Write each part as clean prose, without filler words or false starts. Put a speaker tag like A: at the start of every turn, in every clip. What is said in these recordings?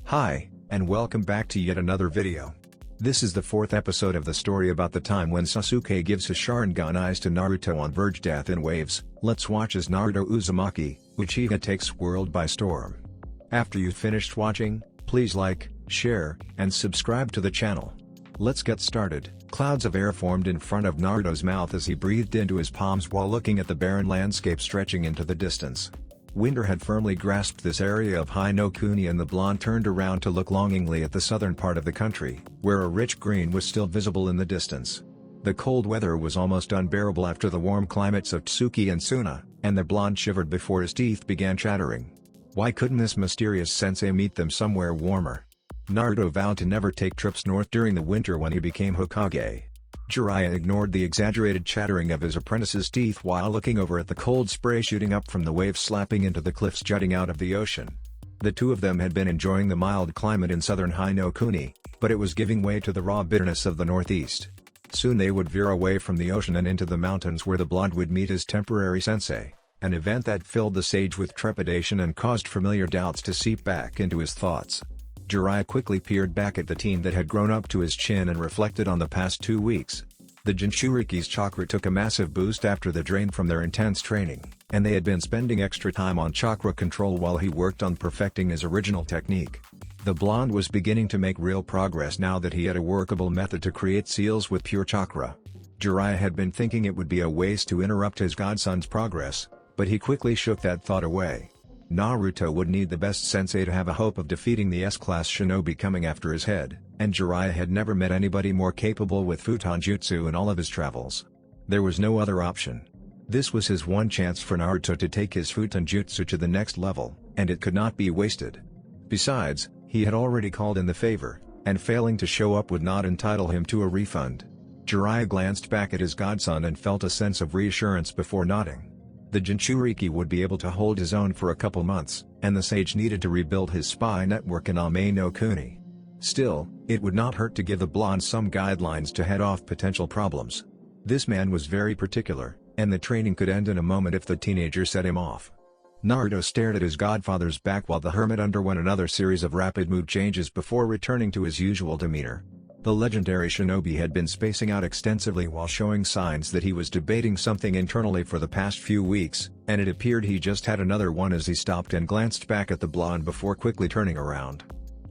A: Hi, and welcome back to yet another video. This is the fourth episode of the story about the time when Sasuke gives his sharingan eyes to Naruto on verge death in waves. Let's watch as Naruto Uzumaki, Uchiha takes world by storm. After you've finished watching, please like, share, and subscribe to the channel. Let's get started. Clouds of air formed in front of Naruto's mouth as he breathed into his palms while looking at the barren landscape stretching into the distance. Winter had firmly grasped this area of Hinokuni and the blonde turned around to look longingly at the southern part of the country, where a rich green was still visible in the distance. The cold weather was almost unbearable after the warm climates of Tsuki and Suna, and the blonde shivered before his teeth began chattering. Why couldn't this mysterious sensei meet them somewhere warmer? Naruto vowed to never take trips north during the winter when he became Hokage. Jiraiya ignored the exaggerated chattering of his apprentice's teeth while looking over at the cold spray shooting up from the waves slapping into the cliffs jutting out of the ocean. The two of them had been enjoying the mild climate in southern Hinokuni, but it was giving way to the raw bitterness of the northeast. Soon they would veer away from the ocean and into the mountains where the blonde would meet his temporary sensei, an event that filled the sage with trepidation and caused familiar doubts to seep back into his thoughts. Jiraiya quickly peered back at the teen that had grown up to his chin and reflected on the past 2 weeks. The Jinchuriki's chakra took a massive boost after the drain from their intense training, and they had been spending extra time on chakra control while he worked on perfecting his original technique. The blonde was beginning to make real progress now that he had a workable method to create seals with pure chakra. Jiraiya had been thinking it would be a waste to interrupt his godson's progress, but he quickly shook that thought away. Naruto would need the best sensei to have a hope of defeating the S-class shinobi coming after his head, and Jiraiya had never met anybody more capable with futon jutsu in all of his travels. There was no other option. This was his one chance for Naruto to take his futon jutsu to the next level, and it could not be wasted. Besides, he had already called in the favor, and failing to show up would not entitle him to a refund. Jiraiya glanced back at his godson and felt a sense of reassurance before nodding. The Jinchuriki would be able to hold his own for a couple months, and the sage needed to rebuild his spy network in Ame no Kuni. Still, it would not hurt to give the blonde some guidelines to head off potential problems. This man was very particular, and the training could end in a moment if the teenager set him off. Naruto stared at his godfather's back while the hermit underwent another series of rapid mood changes before returning to his usual demeanor. The legendary shinobi had been spacing out extensively while showing signs that he was debating something internally for the past few weeks, and it appeared he just had another one as he stopped and glanced back at the blonde before quickly turning around.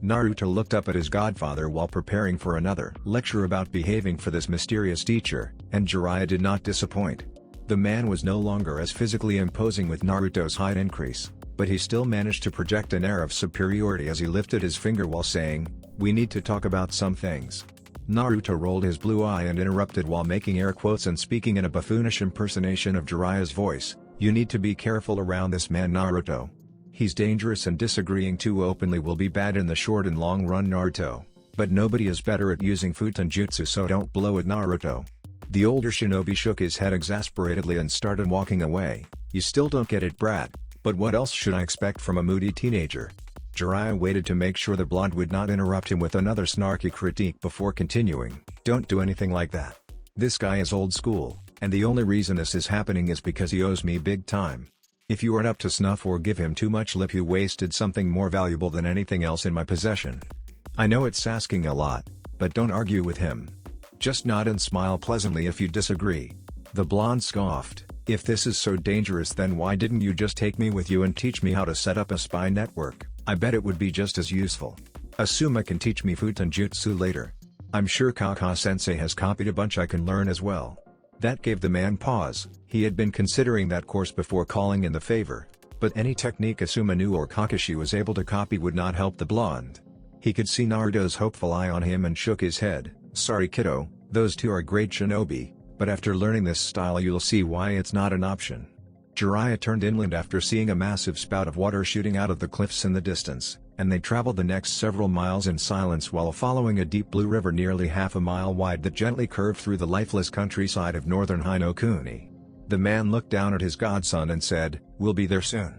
A: Naruto looked up at his godfather while preparing for another lecture about behaving for this mysterious teacher, and Jiraiya did not disappoint. The man was no longer as physically imposing with Naruto's height increase, but he still managed to project an air of superiority as he lifted his finger while saying, "We need to talk about some things." Naruto rolled his blue eye and interrupted while making air quotes and speaking in a buffoonish impersonation of Jiraiya's voice. "You need to be careful around this man Naruto. He's dangerous and disagreeing too openly will be bad in the short and long run Naruto. But nobody is better at using futon jutsu, so don't blow it Naruto." The older shinobi shook his head exasperatedly and started walking away. "You still don't get it, brat, but what else should I expect from a moody teenager?" Jiraiya waited to make sure the blonde would not interrupt him with another snarky critique before continuing. "Don't do anything like that. This guy is old school, and the only reason this is happening is because he owes me big time. If you aren't up to snuff or give him too much lip, you wasted something more valuable than anything else in my possession. I know it's asking a lot, but don't argue with him. Just nod and smile pleasantly if you disagree." The blonde scoffed. "If this is so dangerous, then why didn't you just take me with you and teach me how to set up a spy network? I bet it would be just as useful. Asuma can teach me futon jutsu later. I'm sure Kaka-sensei has copied a bunch I can learn as well." That gave the man pause. He had been considering that course before calling in the favor, but any technique Asuma knew or Kakashi was able to copy would not help the blonde. He could see Naruto's hopeful eye on him and shook his head. "Sorry kiddo, those two are great shinobi, but after learning this style you'll see why it's not an option." Jiraiya turned inland after seeing a massive spout of water shooting out of the cliffs in the distance, and they traveled the next several miles in silence while following a deep blue river nearly half a mile wide that gently curved through the lifeless countryside of northern Hinokuni. The man looked down at his godson and said, "We'll be there soon.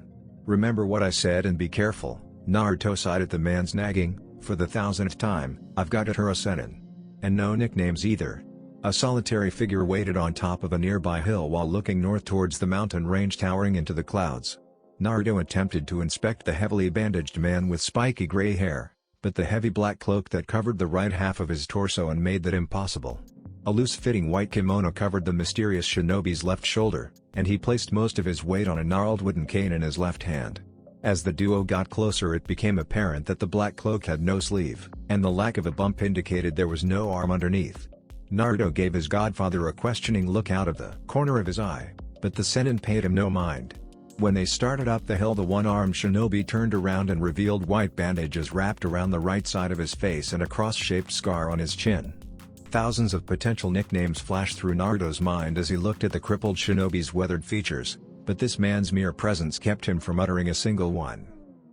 A: Remember what I said and be careful." Naruto sighed at the man's nagging. "For the 1000th time, I've got a Hirasenin. And no nicknames either." A solitary figure waited on top of a nearby hill while looking north towards the mountain range towering into the clouds. Naruto attempted to inspect the heavily bandaged man with spiky gray hair, but the heavy black cloak that covered the right half of his torso and made that impossible. A loose-fitting white kimono covered the mysterious shinobi's left shoulder, and he placed most of his weight on a gnarled wooden cane in his left hand. As the duo got closer, it became apparent that the black cloak had no sleeve, and the lack of a bump indicated there was no arm underneath. Naruto gave his godfather a questioning look out of the corner of his eye, but the senin paid him no mind. When they started up the hill, the one-armed shinobi turned around and revealed white bandages wrapped around the right side of his face and a cross-shaped scar on his chin. Thousands of potential nicknames flashed through Naruto's mind as he looked at the crippled shinobi's weathered features, but this man's mere presence kept him from uttering a single one.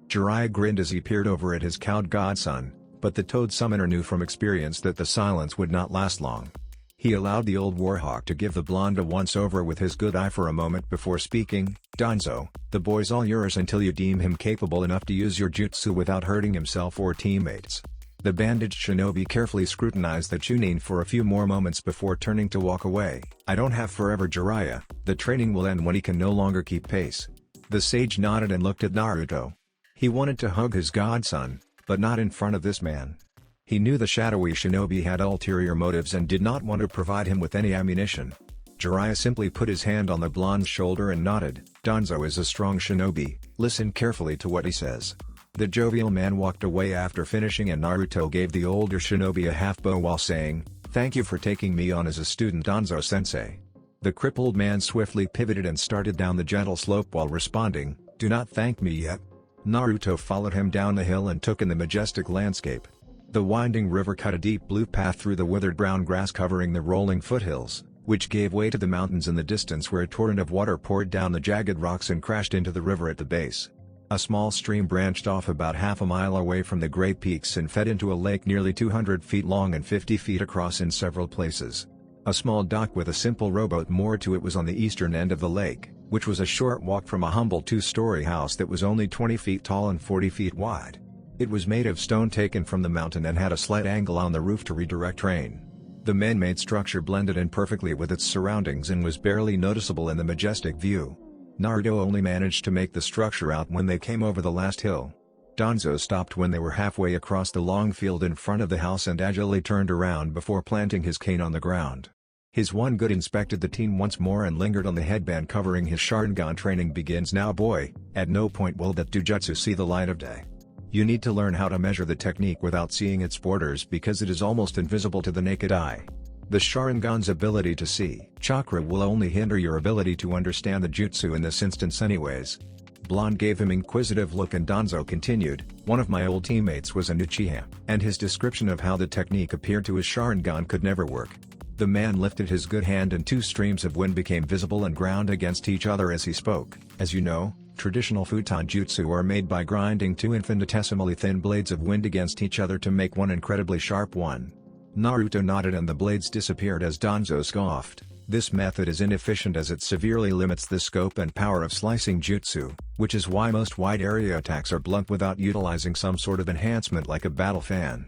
A: Jiraiya grinned as he peered over at his cowed godson, but the Toad Summoner knew from experience that the silence would not last long. He allowed the old warhawk to give the blonde a once-over with his good eye for a moment before speaking. "Danzo, the boy's all yours until you deem him capable enough to use your jutsu without hurting himself or teammates." The bandaged shinobi carefully scrutinized the Chunin for a few more moments before turning to walk away. "I don't have forever, Jiraiya. The training will end when he can no longer keep pace." The sage nodded and looked at Naruto. He wanted to hug his godson, but not in front of this man. He knew the shadowy shinobi had ulterior motives and did not want to provide him with any ammunition. Jiraiya simply put his hand on the blonde's shoulder and nodded. "Danzo is a strong shinobi, listen carefully to what he says." The jovial man walked away after finishing, and Naruto gave the older shinobi a half-bow while saying, "Thank you for taking me on as a student, Danzo-sensei." The crippled man swiftly pivoted and started down the gentle slope while responding, "Do not thank me yet." Naruto followed him down the hill and took in the majestic landscape. The winding river cut a deep blue path through the withered brown grass covering the rolling foothills, which gave way to the mountains in the distance, where a torrent of water poured down the jagged rocks and crashed into the river at the base. A small stream branched off about half a mile away from the Great Peaks and fed into a lake nearly 200 feet long and 50 feet across in several places. A small dock with a simple rowboat moored to it was on the eastern end of the lake, which was a short walk from a humble two-story house that was only 20 feet tall and 40 feet wide. It was made of stone taken from the mountain and had a slight angle on the roof to redirect rain. The man-made structure blended in perfectly with its surroundings and was barely noticeable in the majestic view. Naruto only managed to make the structure out when they came over the last hill. Danzo stopped when they were halfway across the long field in front of the house and agilely turned around before planting his cane on the ground. His one good inspected the teen once more and lingered on the headband covering his sharingan. "Training begins now, boy. At no point will that jujutsu see the light of day. You need to learn how to measure the technique without seeing its borders, because it is almost invisible to the naked eye. The Sharingan's ability to see chakra will only hinder your ability to understand the jutsu in this instance anyways." Blonde gave him inquisitive look and Danzo continued, "One of my old teammates was an Uchiha, and his description of how the technique appeared to his Sharingan could never work." The man lifted his good hand and two streams of wind became visible and ground against each other as he spoke. "As you know, traditional futon jutsu are made by grinding two infinitesimally thin blades of wind against each other to make one incredibly sharp one." Naruto nodded and the blades disappeared as Danzo scoffed. "This method is inefficient as it severely limits the scope and power of slicing jutsu, which is why most wide-area attacks are blunt without utilizing some sort of enhancement like a battle fan.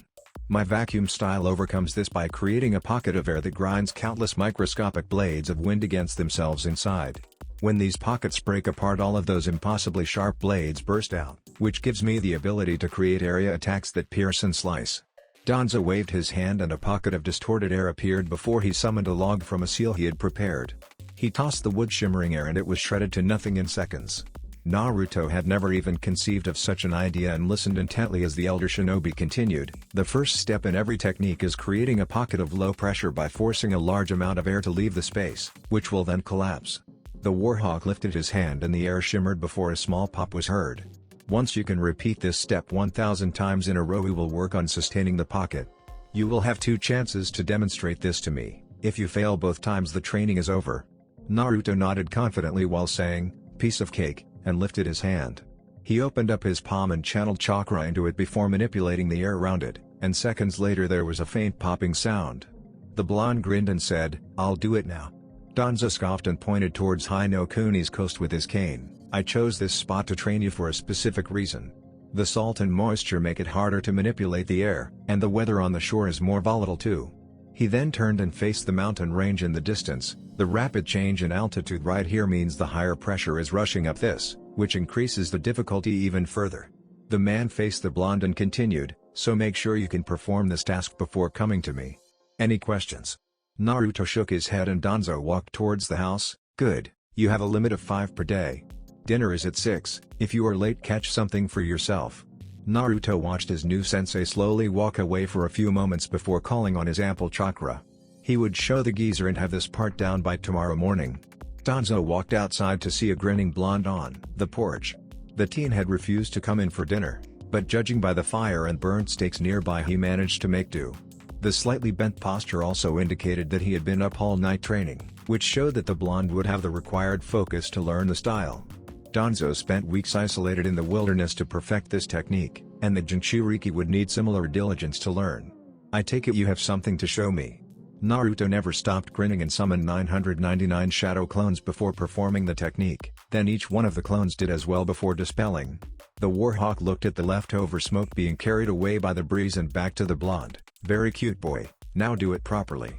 A: My vacuum style overcomes this by creating a pocket of air that grinds countless microscopic blades of wind against themselves inside. When these pockets break apart, all of those impossibly sharp blades burst out, which gives me the ability to create area attacks that pierce and slice." Danzo waved his hand and a pocket of distorted air appeared before he summoned a log from a seal he had prepared. He tossed the wood shimmering air and it was shredded to nothing in seconds. Naruto had never even conceived of such an idea and listened intently as the elder shinobi continued. "The first step in every technique is creating a pocket of low pressure by forcing a large amount of air to leave the space, which will then collapse." The warhawk lifted his hand and the air shimmered before a small pop was heard. "Once you can repeat this step 1,000 times in a row, we will work on sustaining the pocket. You will have 2 chances to demonstrate this to me. If you fail both times, the training is over." Naruto nodded confidently while saying, "Piece of cake," and lifted his hand. He opened up his palm and channeled chakra into it before manipulating the air around it, and seconds later there was a faint popping sound. The blonde grinned and said, "I'll do it now." Danzo scoffed and pointed towards High no Kuni's coast with his cane. "I chose this spot to train you for a specific reason. The salt and moisture make it harder to manipulate the air, and the weather on the shore is more volatile too." He then turned and faced the mountain range in the distance. "The rapid change in altitude right here means the higher pressure is rushing up this, which increases the difficulty even further." The man faced the blonde and continued, so make sure you can perform this task before coming to me. Any questions?" Naruto shook his head and Danzo walked towards the house. "Good, you have a limit of 5 per day. Dinner is at 6, if you are late catch something for yourself." Naruto watched his new sensei slowly walk away for a few moments before calling on his ample chakra. He would show the geezer and have this part down by tomorrow morning. Danzo walked outside to see a grinning blonde on the porch. The teen had refused to come in for dinner, but judging by the fire and burnt steaks nearby he managed to make do. The slightly bent posture also indicated that he had been up all night training, which showed that the blonde would have the required focus to learn the style. Danzo spent weeks isolated in the wilderness to perfect this technique, and the Jinchuriki would need similar diligence to learn. "I take it you have something to show me." Naruto never stopped grinning and summoned 999 shadow clones before performing the technique, then each one of the clones did as well before dispelling. The warhawk looked at the leftover smoke being carried away by the breeze and back to the blonde. "Very cute boy, now do it properly."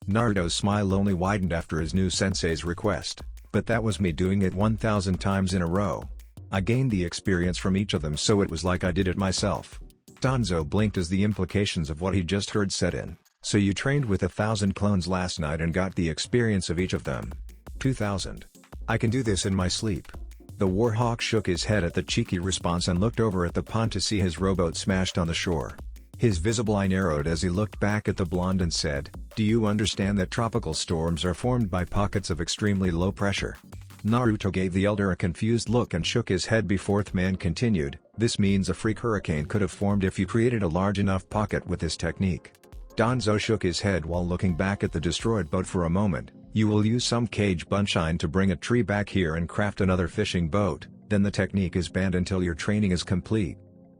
A: Naruto's smile only widened after his new sensei's request, "But that was me doing it 1,000 times in a row. I gained the experience from each of them so it was like I did it myself." Danzo blinked as the implications of what he just heard set in. "So you trained with 1,000 clones last night and got the experience of each of them?" 2,000. "I can do this in my sleep." The warhawk shook his head at the cheeky response and looked over at the pond to see his rowboat smashed on the shore. His visible eye narrowed as he looked back at the blonde and said, "Do you understand that tropical storms are formed by pockets of extremely low pressure?" Naruto gave the elder a confused look and shook his head before the man continued, "This means a freak hurricane could have formed if you created a large enough pocket with this technique." Danzo shook his head while looking back at the destroyed boat for a moment. "You will use some cage bunshine to bring a tree back here and craft another fishing boat, then the technique is banned until your training is complete."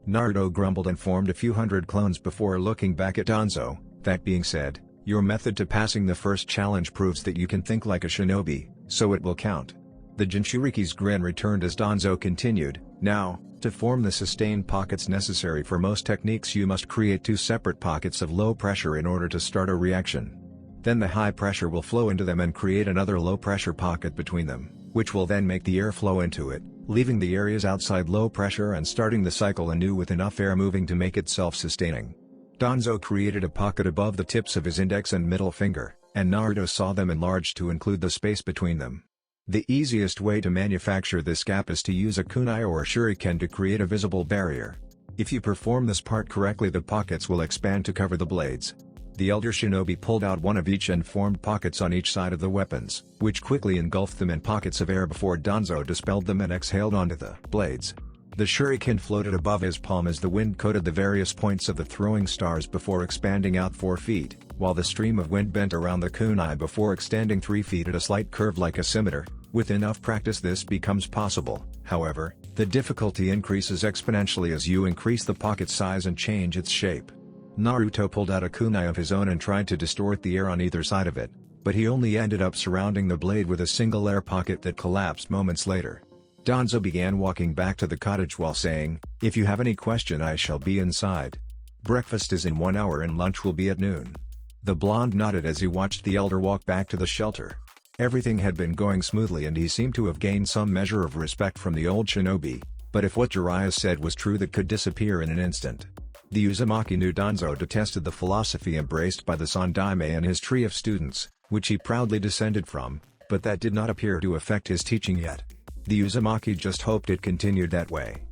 A: Naruto grumbled and formed a few hundred clones before looking back at Danzo. "That being said, your method to passing the first challenge proves that you can think like a shinobi, so it will count." The Jinchuriki's grin returned as Danzo continued, "Now, to form the sustained pockets necessary for most techniques you must create 2 separate pockets of low pressure in order to start a reaction. Then the high pressure will flow into them and create another low pressure pocket between them, which will then make the air flow into it, leaving the areas outside low pressure and starting the cycle anew with enough air moving to make it self-sustaining." Danzo created a pocket above the tips of his index and middle finger, and Naruto saw them enlarged to include the space between them. The easiest way to manufacture this gap is to use a kunai or a shuriken to create a visible barrier. If you perform this part correctly the pockets will expand to cover the blades. The elder shinobi pulled out one of each and formed pockets on each side of the weapons, which quickly engulfed them in pockets of air before Danzo dispelled them and exhaled onto the blades. The shuriken floated above his palm as the wind coated the various points of the throwing stars before expanding out 4 feet, while the stream of wind bent around the kunai before extending 3 feet at a slight curve like a scimitar. With enough practice this becomes possible, however, the difficulty increases exponentially as you increase the pocket size and change its shape. Naruto pulled out a kunai of his own and tried to distort the air on either side of it, but he only ended up surrounding the blade with a single air pocket that collapsed moments later. Danzo began walking back to the cottage while saying, "If you have any question I shall be inside. Breakfast is in 1 hour and lunch will be at noon." The blonde nodded as he watched the elder walk back to the shelter. Everything had been going smoothly and he seemed to have gained some measure of respect from the old shinobi, but if what Jiraiya said was true that could disappear in an instant. The Uzumaki knew Danzo detested the philosophy embraced by the Sandaime and his tree of students, which he proudly descended from, but that did not appear to affect his teaching yet. The Uzumaki just hoped it continued that way.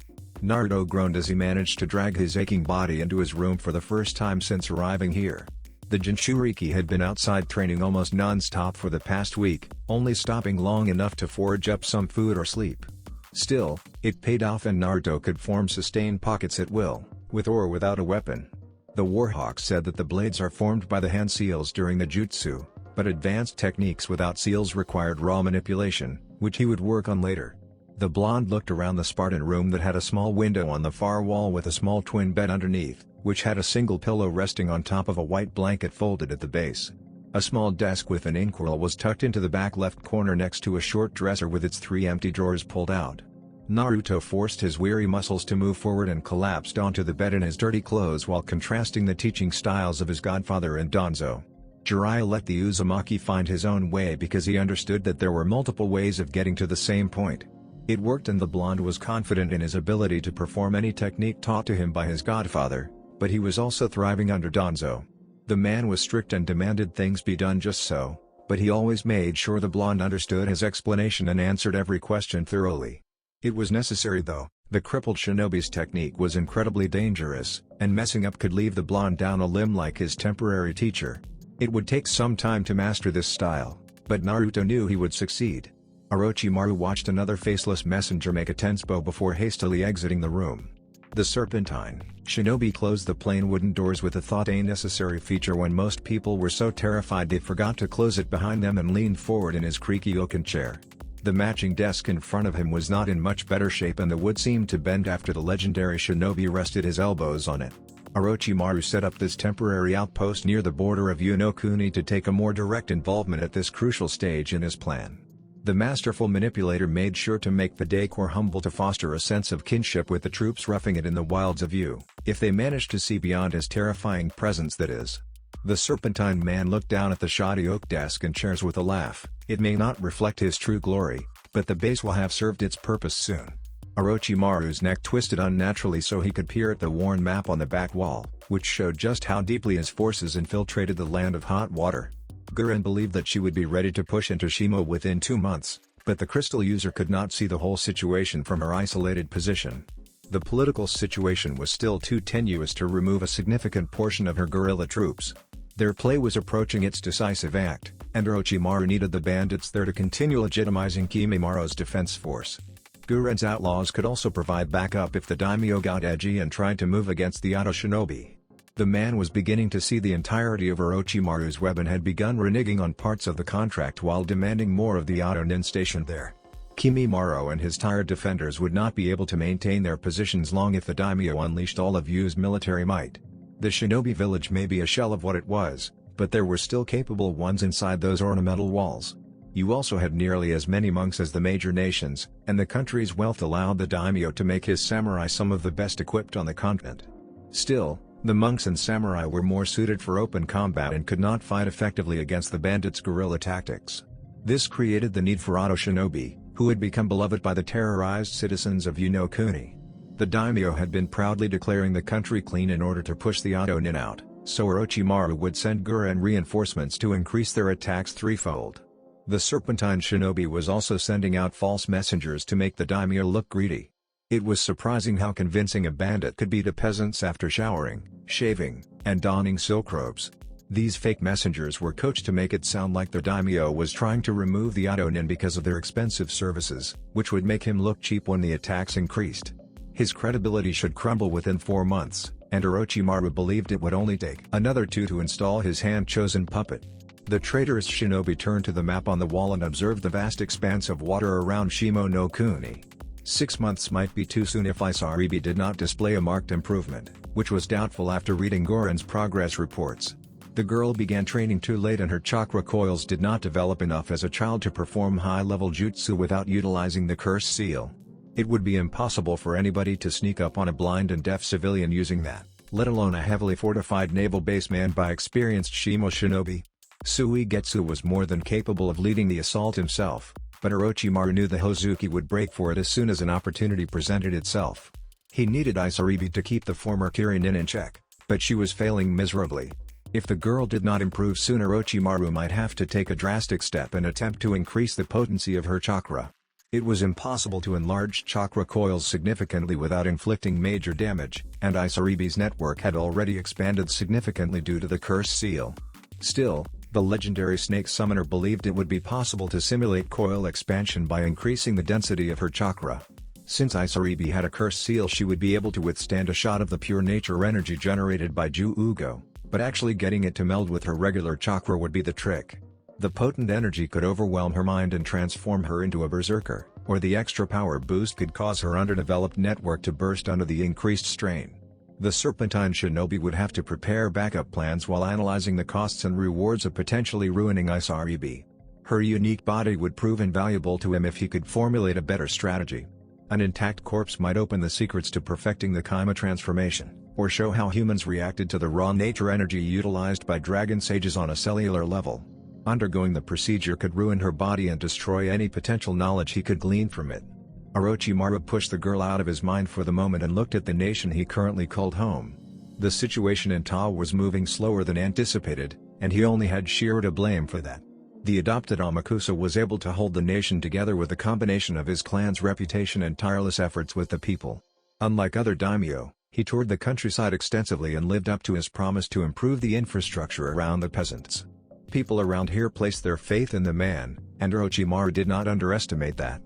A: Naruto groaned as he managed to drag his aching body into his room for the first time since arriving here. The Jinchuriki had been outside training almost non-stop for the past week, only stopping long enough to forage up some food or sleep. Still, it paid off and Naruto could form sustained pockets at will, with or without a weapon. The warhawk said that the blades are formed by the hand seals during the jutsu, but advanced techniques without seals required raw manipulation, which he would work on later. The blonde looked around the Spartan room that had a small window on the far wall with a small twin bed underneath, which had a single pillow resting on top of a white blanket folded at the base. A small desk with an inkwell was tucked into the back left corner next to a short dresser with its 3 empty drawers pulled out. Naruto forced his weary muscles to move forward and collapsed onto the bed in his dirty clothes while contrasting the teaching styles of his godfather and Danzo. Jiraiya let the Uzumaki find his own way because he understood that there were multiple ways of getting to the same point. It worked and the blonde was confident in his ability to perform any technique taught to him by his godfather, But he was also thriving under Danzo. The man was strict and demanded things be done just so, but he always made sure the blonde understood his explanation and answered every question thoroughly. It was necessary though. The crippled shinobi's technique was incredibly dangerous, and messing up could leave the blonde down a limb like his temporary teacher. It would take some time to master this style, but Naruto knew he would succeed. Orochimaru watched another faceless messenger make a tense bow before hastily exiting the room. The serpentine shinobi closed the plain wooden doors with a thought-a-necessary feature when most people were so terrified they forgot to close it behind them and leaned forward in his creaky oaken chair. The matching desk in front of him was not in much better shape and the wood seemed to bend after the legendary shinobi rested his elbows on it. Orochimaru set up this temporary outpost near the border of Yonokuni to take a more direct involvement at this crucial stage in his plan. The masterful manipulator made sure to make the decor humble to foster a sense of kinship with the troops roughing it in the wilds of Yu, if they managed to see beyond his terrifying presence, that is. The serpentine man looked down at the shoddy oak desk and chairs with a laugh. It may not reflect his true glory, but the base will have served its purpose soon. Orochimaru's neck twisted unnaturally so he could peer at the worn map on the back wall, which showed just how deeply his forces infiltrated the land of hot water. Gurren believed that she would be ready to push into Shimo within 2 months, but the crystal user could not see the whole situation from her isolated position. The political situation was still too tenuous to remove a significant portion of her guerrilla troops. Their play was approaching its decisive act, and Orochimaru needed the bandits there to continue legitimizing Kimimara's defense force. Gurren's outlaws could also provide backup if the daimyo got edgy and tried to move against the Edo shinobi. The man was beginning to see the entirety of Orochimaru's web and had begun reneging on parts of the contract while demanding more of the Edo nin stationed there. Kimimaro and his tired defenders would not be able to maintain their positions long if the daimyo unleashed all of Yu's military might. The shinobi village may be a shell of what it was, but there were still capable ones inside those ornamental walls. Yu also had nearly as many monks as the major nations, and the country's wealth allowed the daimyo to make his samurai some of the best equipped on the continent. Still, the monks and samurai were more suited for open combat and could not fight effectively against the bandits' guerrilla tactics. This created the need for Edo shinobi, who had become beloved by the terrorized citizens of Yonokuni. The daimyo had been proudly declaring the country clean in order to push the Edo nin out, so Orochimaru would send Gurren reinforcements to increase their attacks threefold. The serpentine shinobi was also sending out false messengers to make the daimyo look greedy. It was surprising how convincing a bandit could be to peasants after showering, shaving, and donning silk robes. These fake messengers were coached to make it sound like the daimyo was trying to remove the Edo nin because of their expensive services, which would make him look cheap when the attacks increased. His credibility should crumble within 4 months, and Orochimaru believed it would only take another 2 to install his hand-chosen puppet. The traitorous shinobi turned to the map on the wall and observed the vast expanse of water around Shimo no Kuni. 6 months might be too soon if Isaribi did not display a marked improvement, which was doubtful after reading Gurren's progress reports. The girl began training too late and her chakra coils did not develop enough as a child to perform high-level jutsu without utilizing the curse seal. It would be impossible for anybody to sneak up on a blind and deaf civilian using that, let alone a heavily fortified naval base manned by experienced Shimo shinobi. Suigetsu was more than capable of leading the assault himself, but Orochimaru knew the Hozuki would break for it as soon as an opportunity presented itself. He needed Isaribi to keep the former Kirin in check, but she was failing miserably. If the girl did not improve soon, Orochimaru might have to take a drastic step and attempt to increase the potency of her chakra. It was impossible to enlarge chakra coils significantly without inflicting major damage, and Isaribi's network had already expanded significantly due to the curse seal. Still, the legendary snake summoner believed it would be possible to simulate coil expansion by increasing the density of her chakra. Since Isaribi had a curse seal, she would be able to withstand a shot of the pure nature energy generated by Ju-Ugo, but actually getting it to meld with her regular chakra would be the trick. The potent energy could overwhelm her mind and transform her into a berserker, or the extra power boost could cause her underdeveloped network to burst under the increased strain. The serpentine shinobi would have to prepare backup plans while analyzing the costs and rewards of potentially ruining Isaribi. Her unique body would prove invaluable to him if he could formulate a better strategy. An intact corpse might open the secrets to perfecting the Kaima transformation, or show how humans reacted to the raw nature energy utilized by dragon sages on a cellular level. Undergoing the procedure could ruin her body and destroy any potential knowledge he could glean from it. Orochimaru pushed the girl out of his mind for the moment and looked at the nation he currently called home. The situation in Ta was moving slower than anticipated, and he only had Shiro to blame for that. The adopted Amakusa was able to hold the nation together with a combination of his clan's reputation and tireless efforts with the people. Unlike other daimyo, he toured the countryside extensively and lived up to his promise to improve the infrastructure around the peasants. People around here placed their faith in the man, and Orochimaru did not underestimate that.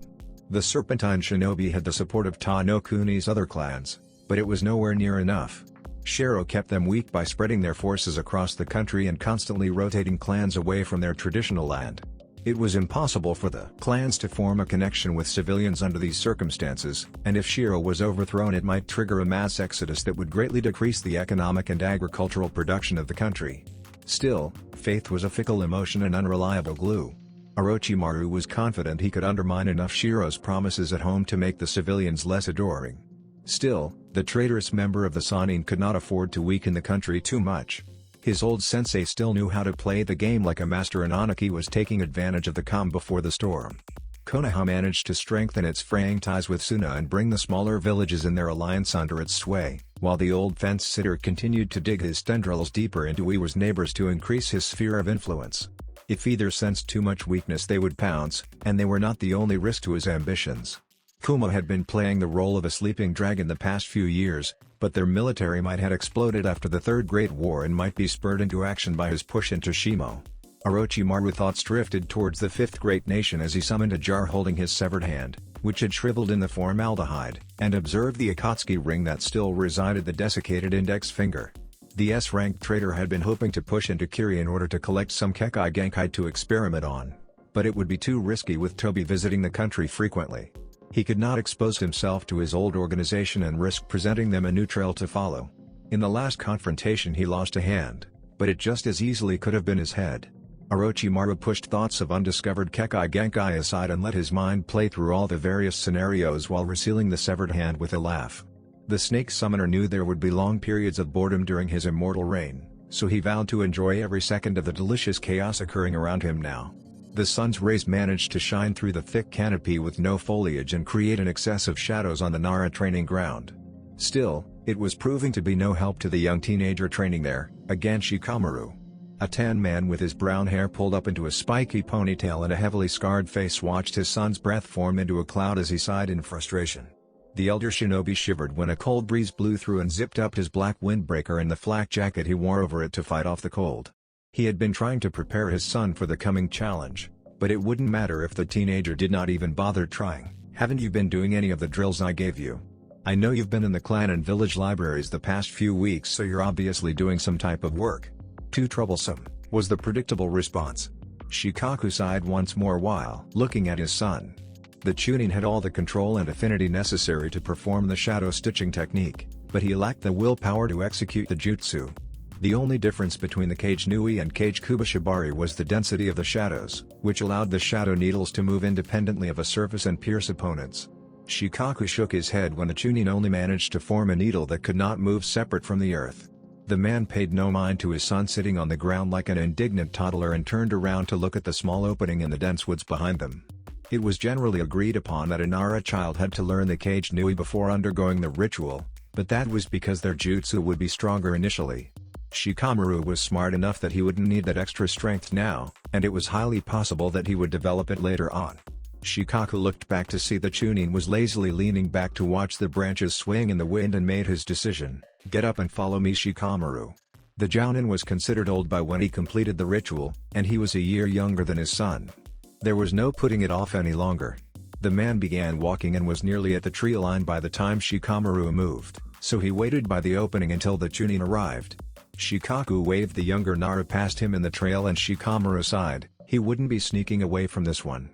A: The Serpentine Shinobi had the support of Ta no Kuni's other clans, but it was nowhere near enough. Shiro kept them weak by spreading their forces across the country and constantly rotating clans away from their traditional land. It was impossible for the clans to form a connection with civilians under these circumstances, and if Shiro was overthrown it might trigger a mass exodus that would greatly decrease the economic and agricultural production of the country. Still, faith was a fickle emotion and unreliable glue. Orochimaru was confident he could undermine enough Shiro's promises at home to make the civilians less adoring. Still, the traitorous member of the Sannin could not afford to weaken the country too much. His old sensei still knew how to play the game like a master, and Anaki was taking advantage of the calm before the storm. Konoha managed to strengthen its fraying ties with Suna and bring the smaller villages in their alliance under its sway, while the old fence-sitter continued to dig his tendrils deeper into Iwa's neighbors to increase his sphere of influence. If either sensed too much weakness they would pounce, and they were not the only risk to his ambitions. Kuma had been playing the role of a sleeping dragon the past few years, but their military might had exploded after the Third Great War and might be spurred into action by his push into Shimo. Orochimaru thoughts drifted towards the fifth great nation as he summoned a jar holding his severed hand, which had shriveled in the formaldehyde, and observed the Akatsuki ring that still resided the desiccated index finger. The S-ranked traitor had been hoping to push into Kiri in order to collect some Kekai Genkai to experiment on, but it would be too risky with Tobi visiting the country frequently. He could not expose himself to his old organization and risk presenting them a new trail to follow. In the last confrontation he lost a hand, but it just as easily could have been his head. Orochimaru pushed thoughts of undiscovered Kekai Genkai aside and let his mind play through all the various scenarios while resealing the severed hand with a laugh. The snake summoner knew there would be long periods of boredom during his immortal reign, so he vowed to enjoy every second of the delicious chaos occurring around him now. The sun's rays managed to shine through the thick canopy with no foliage and create an excess of shadows on the Nara training ground. Still, it was proving to be no help to the young teenager training there, again Shikamaru. A tan man with his brown hair pulled up into a spiky ponytail and a heavily scarred face watched his son's breath form into a cloud as he sighed in frustration. The elder shinobi shivered when a cold breeze blew through and zipped up his black windbreaker and the flak jacket he wore over it to fight off the cold. He had been trying to prepare his son for the coming challenge, but it wouldn't matter if the teenager did not even bother trying. "Haven't you been doing any of the drills I gave you? I know you've been in the clan and village libraries the past few weeks, so you're obviously doing some type of work." "Too troublesome," was the predictable response. Shikaku sighed once more while looking at his son. The Chunin had all the control and affinity necessary to perform the shadow stitching technique, but he lacked the willpower to execute the jutsu. The only difference between the Kage Nui and Kage Kubashibari was the density of the shadows, which allowed the shadow needles to move independently of a surface and pierce opponents. Shikaku shook his head when the Chunin only managed to form a needle that could not move separate from the earth. The man paid no mind to his son sitting on the ground like an indignant toddler and turned around to look at the small opening in the dense woods behind them. It was generally agreed upon that a Nara child had to learn the Kage Nui before undergoing the ritual, but that was because their jutsu would be stronger initially. Shikamaru was smart enough that he wouldn't need that extra strength now, and it was highly possible that he would develop it later on. Shikaku looked back to see the Chunin was lazily leaning back to watch the branches swaying in the wind and made his decision, "Get up and follow me, Shikamaru." The Jounin was considered old by when he completed the ritual, and he was a year younger than his son. There was no putting it off any longer. The man began walking and was nearly at the tree line by the time Shikamaru moved, so he waited by the opening until the Chunin arrived. Shikaku waved the younger Nara past him in the trail and Shikamaru sighed, he wouldn't be sneaking away from this one.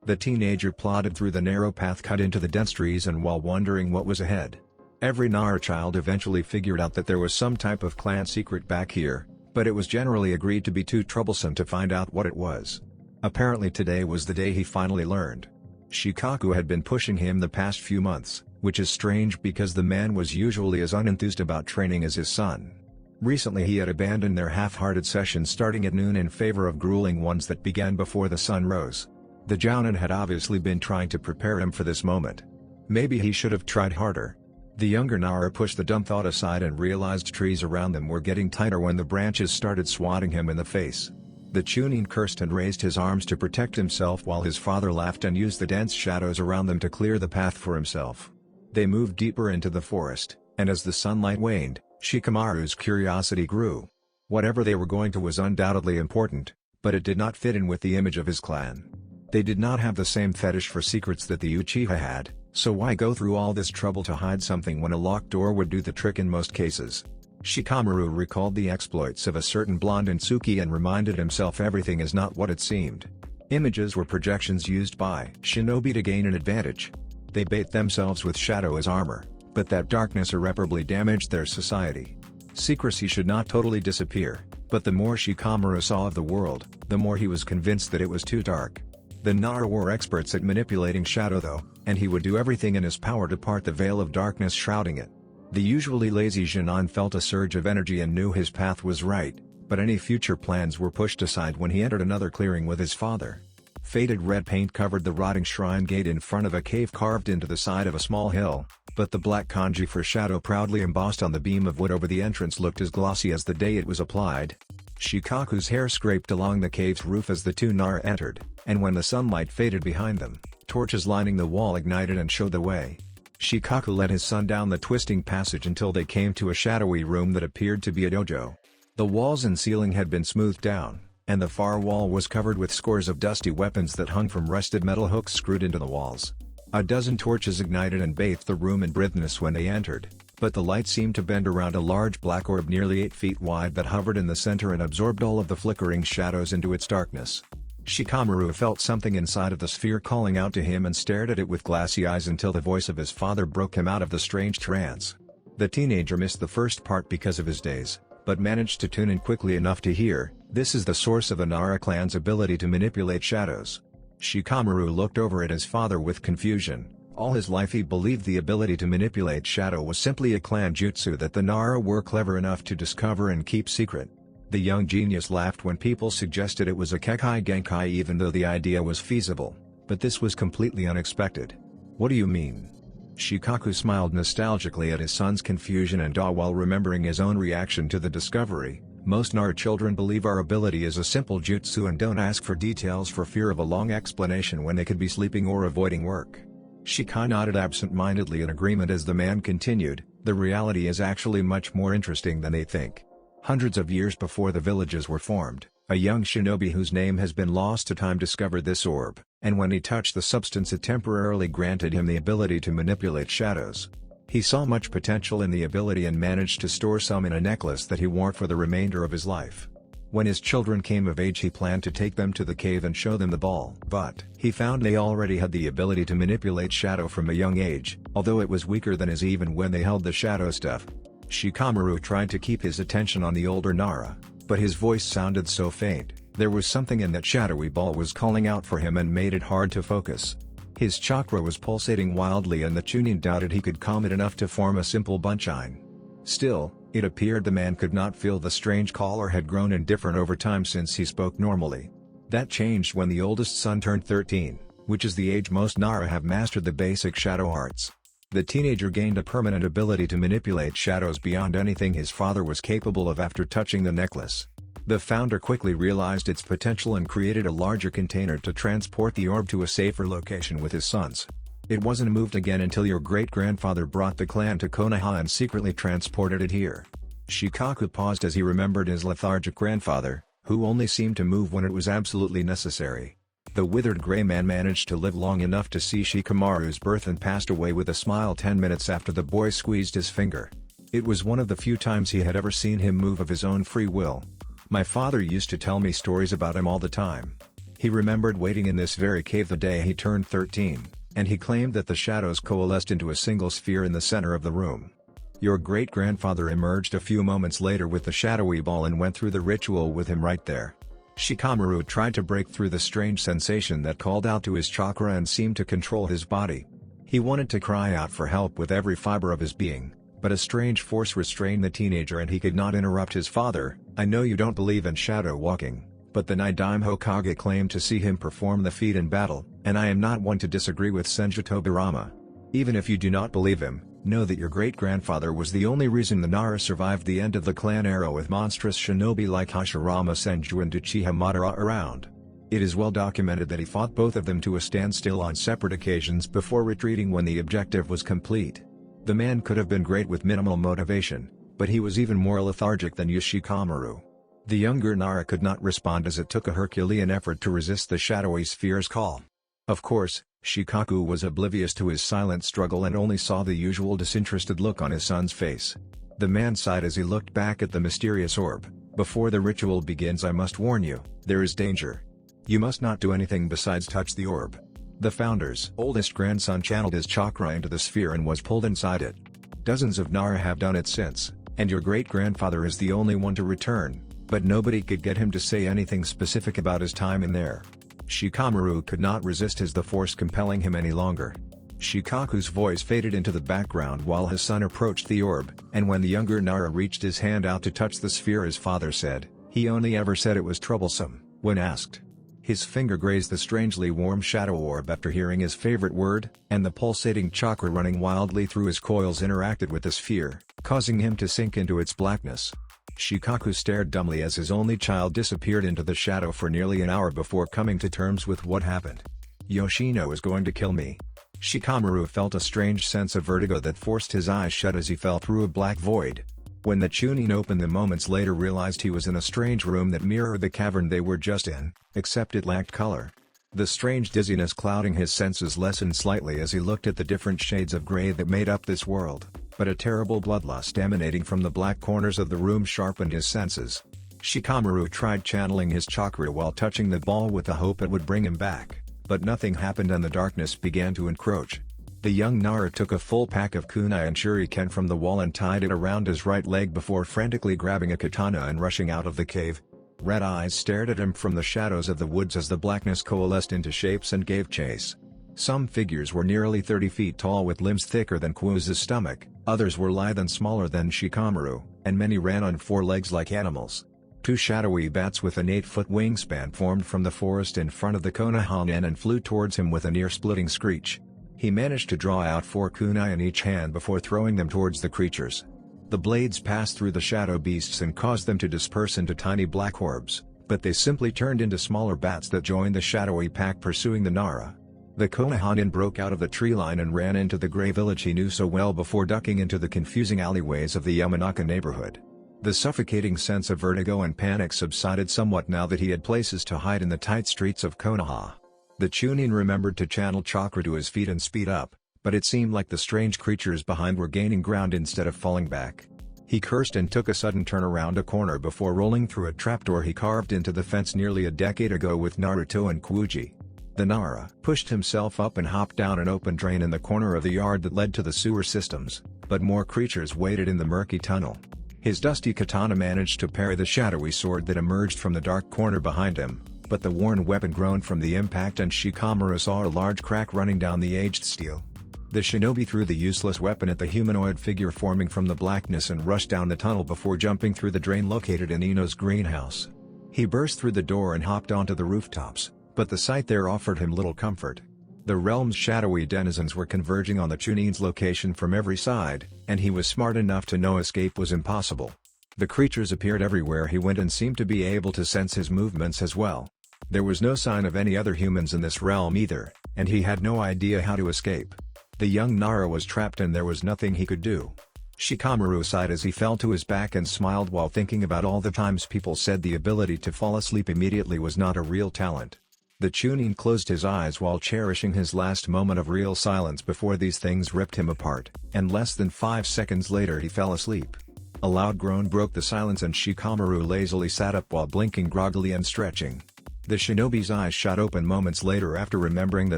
A: The teenager plodded through the narrow path cut into the dense trees and while wondering what was ahead. Every Nara child eventually figured out that there was some type of clan secret back here, but it was generally agreed to be too troublesome to find out what it was. Apparently today was the day he finally learned. Shikaku had been pushing him the past few months, which is strange because the man was usually as unenthused about training as his son. Recently he had abandoned their half-hearted sessions starting at noon in favor of grueling ones that began before the sun rose. The Jounin had obviously been trying to prepare him for this moment. Maybe he should have tried harder. The younger Nara pushed the dumb thought aside and realized trees around them were getting tighter when the branches started swatting him in the face. The Chunin cursed and raised his arms to protect himself while his father laughed and used the dense shadows around them to clear the path for himself. They moved deeper into the forest, and as the sunlight waned, Shikamaru's curiosity grew. Whatever they were going to was undoubtedly important, but it did not fit in with the image of his clan. They did not have the same fetish for secrets that the Uchiha had, so why go through all this trouble to hide something when a locked door would do the trick in most cases? Shikamaru recalled the exploits of a certain blonde in Tsuki and reminded himself everything is not what it seemed. Images were projections used by Shinobi to gain an advantage. They bait themselves with shadow as armor, but that darkness irreparably damaged their society. Secrecy should not totally disappear, but the more Shikamaru saw of the world, the more he was convinced that it was too dark. The Nara were experts at manipulating shadow though, and he would do everything in his power to part the veil of darkness shrouding it. The usually lazy Jinan felt a surge of energy and knew his path was right, but any future plans were pushed aside when he entered another clearing with his father. Faded red paint covered the rotting shrine gate in front of a cave carved into the side of a small hill, but the black kanji for shadow proudly embossed on the beam of wood over the entrance looked as glossy as the day it was applied. Shikaku's hair scraped along the cave's roof as the two Nara entered, and when the sunlight faded behind them, torches lining the wall ignited and showed the way. Shikaku led his son down the twisting passage until they came to a shadowy room that appeared to be a dojo. The walls and ceiling had been smoothed down, and the far wall was covered with scores of dusty weapons that hung from rusted metal hooks screwed into the walls. A dozen torches ignited and bathed the room in brightness when they entered, but the light seemed to bend around a large black orb nearly 8 feet wide that hovered in the center and absorbed all of the flickering shadows into its darkness. Shikamaru felt something inside of the sphere calling out to him and stared at it with glassy eyes until the voice of his father broke him out of the strange trance. The teenager missed the first part because of his daze, but managed to tune in quickly enough to hear, "This is the source of the Nara clan's ability to manipulate shadows." Shikamaru looked over at his father with confusion. All his life he believed the ability to manipulate shadow was simply a clan jutsu that the Nara were clever enough to discover and keep secret. The young genius laughed when people suggested it was a Kekai Genkai even though the idea was feasible, but this was completely unexpected. "What do you mean?" Shikaku smiled nostalgically at his son's confusion and awe while remembering his own reaction to the discovery. "Most Nara children believe our ability is a simple jutsu and don't ask for details for fear of a long explanation when they could be sleeping or avoiding work." Shika nodded absent-mindedly in agreement as the man continued, "The reality is actually much more interesting than they think. Hundreds of years before the villages were formed, a young shinobi whose name has been lost to time discovered this orb, and when he touched the substance it temporarily granted him the ability to manipulate shadows. He saw much potential in the ability and managed to store some in a necklace that he wore for the remainder of his life. When his children came of age he planned to take them to the cave and show them the ball, but he found they already had the ability to manipulate shadow from a young age, although it was weaker than his even when they held the shadow stuff." Shikamaru tried to keep his attention on the older Nara, but his voice sounded so faint. There was something in that shadowy ball was calling out for him and made it hard to focus. His chakra was pulsating wildly and the Chunin doubted he could calm it enough to form a simple bunchine. Still, it appeared the man could not feel the strange call or had grown indifferent over time since he spoke normally. That changed when the oldest son turned 13, which is the age most Nara have mastered the basic shadow arts. The teenager gained a permanent ability to manipulate shadows beyond anything his father was capable of after touching the necklace. The founder quickly realized its potential and created a larger container to transport the orb to a safer location with his sons. It wasn't moved again until your great-grandfather brought the clan to Konoha and secretly transported it here. Shikaku paused as he remembered his lethargic grandfather, who only seemed to move when it was absolutely necessary. The withered gray man managed to live long enough to see Shikamaru's birth and passed away with a smile 10 minutes after the boy squeezed his finger. It was one of the few times he had ever seen him move of his own free will. "My father used to tell me stories about him all the time. He remembered waiting in this very cave the day he turned 13, and he claimed that the shadows coalesced into a single sphere in the center of the room." Your great-grandfather emerged a few moments later with the shadowy ball and went through the ritual with him right there. Shikamaru tried to break through the strange sensation that called out to his chakra and seemed to control his body. He wanted to cry out for help with every fiber of his being, but a strange force restrained the teenager and he could not interrupt his father. "I know you don't believe in shadow walking, but the Nidaime Hokage claimed to see him perform the feat in battle, and I am not one to disagree with Senju Tobirama. Even if you do not believe him, Know that your great-grandfather was the only reason the Nara survived the end of the clan era with monstrous shinobi like Hashirama Senju and Uchiha Madara around. It is well documented that he fought both of them to a standstill on separate occasions before retreating when the objective was complete. The man could have been great with minimal motivation, but he was even more lethargic than Shikamaru. The younger Nara could not respond as it took a Herculean effort to resist the shadowy sphere's call. Of course, Shikaku was oblivious to his silent struggle and only saw the usual disinterested look on his son's face. The man sighed as he looked back at the mysterious orb. "Before the ritual begins, I must warn you, there is danger. You must not do anything besides touch the orb." The founder's oldest grandson channeled his chakra into the sphere and was pulled inside it. Dozens of Nara have done it since, and your great-grandfather is the only one to return, but nobody could get him to say anything specific about his time in there. Shikamaru could not resist the force compelling him any longer. Shikaku's voice faded into the background while his son approached the orb, and when the younger Nara reached his hand out to touch the sphere, his father said, he only ever said it was troublesome, when asked. His finger grazed the strangely warm shadow orb after hearing his favorite word, and the pulsating chakra running wildly through his coils interacted with the sphere, causing him to sink into its blackness. Shikaku stared dumbly as his only child disappeared into the shadow for nearly an hour before coming to terms with what happened. Yoshino is going to kill me. Shikamaru felt a strange sense of vertigo that forced his eyes shut as he fell through a black void. When the Chunin opened them moments later, realized he was in a strange room that mirrored the cavern they were just in, except it lacked color. The strange dizziness clouding his senses lessened slightly as he looked at the different shades of gray that made up this world, but a terrible bloodlust emanating from the black corners of the room sharpened his senses. Shikamaru tried channeling his chakra while touching the ball with the hope it would bring him back, but nothing happened and the darkness began to encroach. The young Nara took a full pack of kunai and shuriken from the wall and tied it around his right leg before frantically grabbing a katana and rushing out of the cave. Red eyes stared at him from the shadows of the woods as the blackness coalesced into shapes and gave chase. Some figures were nearly 30 feet tall with limbs thicker than Kuu's stomach, others were lithe and smaller than Shikamaru, and many ran on 4 legs like animals. 2 shadowy bats with an 8-foot wingspan formed from the forest in front of the Konoha and flew towards him with an ear-splitting screech. He managed to draw out 4 kunai in each hand before throwing them towards the creatures. The blades passed through the shadow beasts and caused them to disperse into tiny black orbs, but they simply turned into smaller bats that joined the shadowy pack pursuing the Nara. The Konoha broke out of the tree line and ran into the gray village he knew so well before ducking into the confusing alleyways of the Yamanaka neighborhood. The suffocating sense of vertigo and panic subsided somewhat now that he had places to hide in the tight streets of Konoha. The Chunin remembered to channel chakra to his feet and speed up, but it seemed like the strange creatures behind were gaining ground instead of falling back. He cursed and took a sudden turn around a corner before rolling through a trapdoor he carved into the fence nearly a decade ago with Naruto and Kuuji. The Nara pushed himself up and hopped down an open drain in the corner of the yard that led to the sewer systems, but more creatures waited in the murky tunnel. His dusty katana managed to parry the shadowy sword that emerged from the dark corner behind him, but the worn weapon groaned from the impact and Shikamaru saw a large crack running down the aged steel. The shinobi threw the useless weapon at the humanoid figure forming from the blackness and rushed down the tunnel before jumping through the drain located in Ino's greenhouse. He burst through the door and hopped onto the rooftops, but the sight there offered him little comfort. The realm's shadowy denizens were converging on the Chunin's location from every side, and he was smart enough to know escape was impossible. The creatures appeared everywhere he went and seemed to be able to sense his movements as well. There was no sign of any other humans in this realm either, and he had no idea how to escape. The young Nara was trapped and there was nothing he could do. Shikamaru sighed as he fell to his back and smiled while thinking about all the times people said the ability to fall asleep immediately was not a real talent. The Chunin closed his eyes while cherishing his last moment of real silence before these things ripped him apart, and less than 5 seconds later he fell asleep. A loud groan broke the silence and Shikamaru lazily sat up while blinking groggily and stretching. The shinobi's eyes shot open moments later after remembering the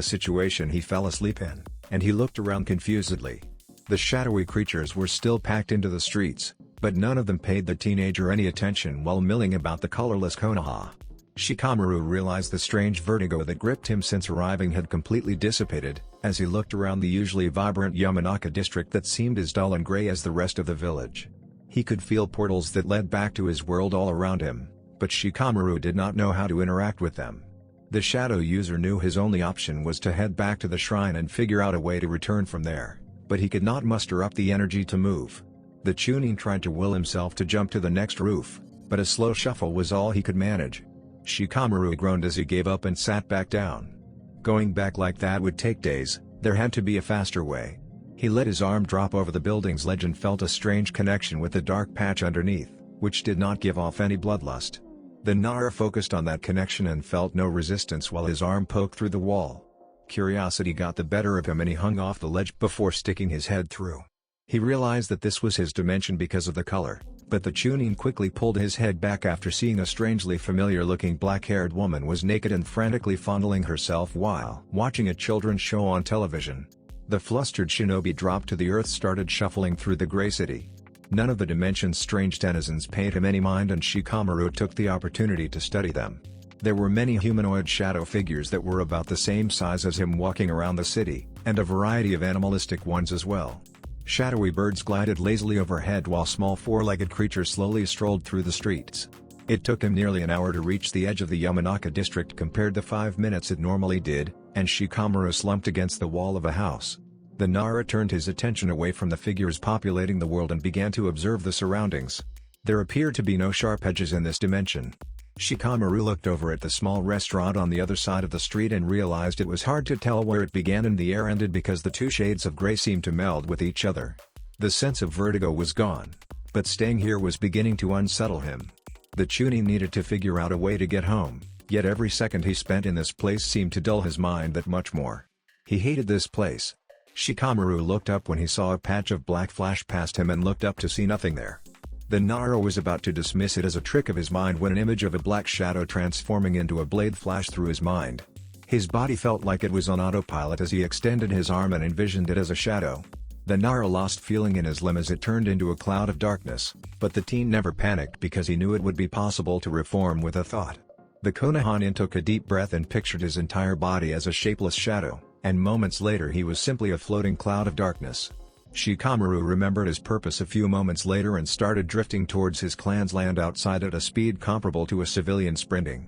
A: situation he fell asleep in, and he looked around confusedly. The shadowy creatures were still packed into the streets, but none of them paid the teenager any attention while milling about the colorless Konoha. Shikamaru realized the strange vertigo that gripped him since arriving had completely dissipated, as he looked around the usually vibrant Yamanaka district that seemed as dull and gray as the rest of the village. He could feel portals that led back to his world all around him, but Shikamaru did not know how to interact with them. The shadow user knew his only option was to head back to the shrine and figure out a way to return from there, but he could not muster up the energy to move. The Chunin tried to will himself to jump to the next roof, but a slow shuffle was all he could manage. Shikamaru groaned as he gave up and sat back down. Going back like that would take days, there had to be a faster way. He let his arm drop over the building's ledge and felt a strange connection with the dark patch underneath, which did not give off any bloodlust. The Nara focused on that connection and felt no resistance while his arm poked through the wall. Curiosity got the better of him and he hung off the ledge before sticking his head through. He realized that this was his dimension because of the color, but the Chunin quickly pulled his head back after seeing a strangely familiar-looking black-haired woman was naked and frantically fondling herself while watching a children's show on television. The flustered shinobi dropped to the earth, started shuffling through the gray city. None of the dimension's strange denizens paid him any mind, and Shikamaru took the opportunity to study them. There were many humanoid shadow figures that were about the same size as him walking around the city, and a variety of animalistic ones as well. Shadowy birds glided lazily overhead while small four-legged creatures slowly strolled through the streets. It took him nearly an hour to reach the edge of the Yamanaka district compared to 5 minutes it normally did, and Shikamaru slumped against the wall of a house. The Nara turned his attention away from the figures populating the world and began to observe the surroundings. There appeared to be no sharp edges in this dimension. Shikamaru looked over at the small restaurant on the other side of the street and realized it was hard to tell where it began and the air ended because the two shades of gray seemed to meld with each other. The sense of vertigo was gone, but staying here was beginning to unsettle him. The Chunin needed to figure out a way to get home, yet every second he spent in this place seemed to dull his mind that much more. He hated this place. Shikamaru looked up when he saw a patch of black flash past him and looked up to see nothing there. The Nara was about to dismiss it as a trick of his mind when an image of a black shadow transforming into a blade flashed through his mind. His body felt like it was on autopilot as he extended his arm and envisioned it as a shadow. The Nara lost feeling in his limb as it turned into a cloud of darkness, but the teen never panicked because he knew it would be possible to reform with a thought. The Konohanin took a deep breath and pictured his entire body as a shapeless shadow, and moments later he was simply a floating cloud of darkness. Shikamaru remembered his purpose a few moments later and started drifting towards his clan's land outside at a speed comparable to a civilian sprinting.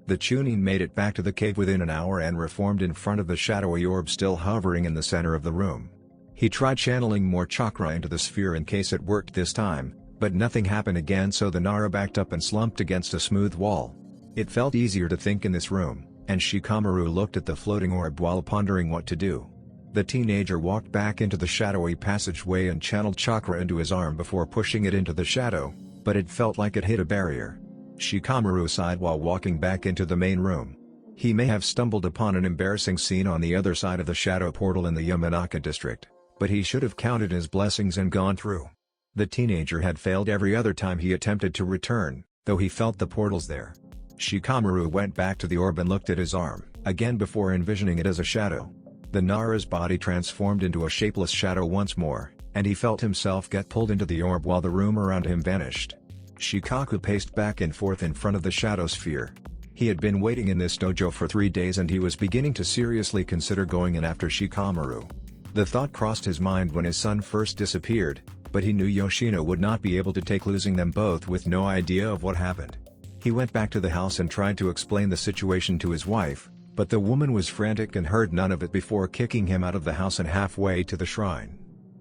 A: The Chunin made it back to the cave within an hour and reformed in front of the shadowy orb still hovering in the center of the room. He tried channeling more chakra into the sphere in case it worked this time, but nothing happened again, so the Nara backed up and slumped against a smooth wall. It felt easier to think in this room, and Shikamaru looked at the floating orb while pondering what to do. The teenager walked back into the shadowy passageway and channeled chakra into his arm before pushing it into the shadow, but it felt like it hit a barrier. Shikamaru sighed while walking back into the main room. He may have stumbled upon an embarrassing scene on the other side of the shadow portal in the Yamanaka district, but he should have counted his blessings and gone through. The teenager had failed every other time he attempted to return, though he felt the portals there. Shikamaru went back to the orb and looked at his arm, again before envisioning it as a shadow. The Nara's body transformed into a shapeless shadow once more, and he felt himself get pulled into the orb while the room around him vanished. Shikaku paced back and forth in front of the shadow sphere. He had been waiting in this dojo for 3 days and he was beginning to seriously consider going in after Shikamaru. The thought crossed his mind when his son first disappeared, but he knew Yoshino would not be able to take losing them both with no idea of what happened. He went back to the house and tried to explain the situation to his wife, but the woman was frantic and heard none of it before kicking him out of the house and halfway to the shrine.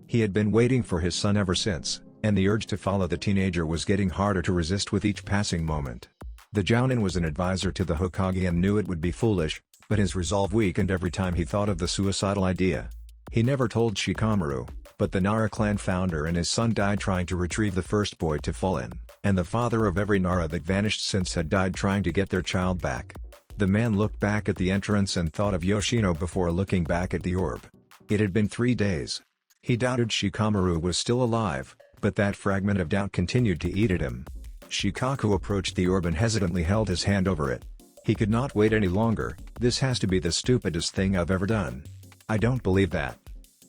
A: He had been waiting for his son ever since, and the urge to follow the teenager was getting harder to resist with each passing moment. The Jounin was an advisor to the Hokage and knew it would be foolish, but his resolve weakened every time he thought of the suicidal idea. He never told Shikamaru, but the Nara clan founder and his son died trying to retrieve the first boy to fall in, and the father of every Nara that vanished since had died trying to get their child back. The man looked back at the entrance and thought of Yoshino before looking back at the orb. It had been 3 days. He doubted Shikamaru was still alive, but that fragment of doubt continued to eat at him. Shikaku approached the orb and hesitantly held his hand over it. He could not wait any longer. This has to be the stupidest thing I've ever done. I don't believe that.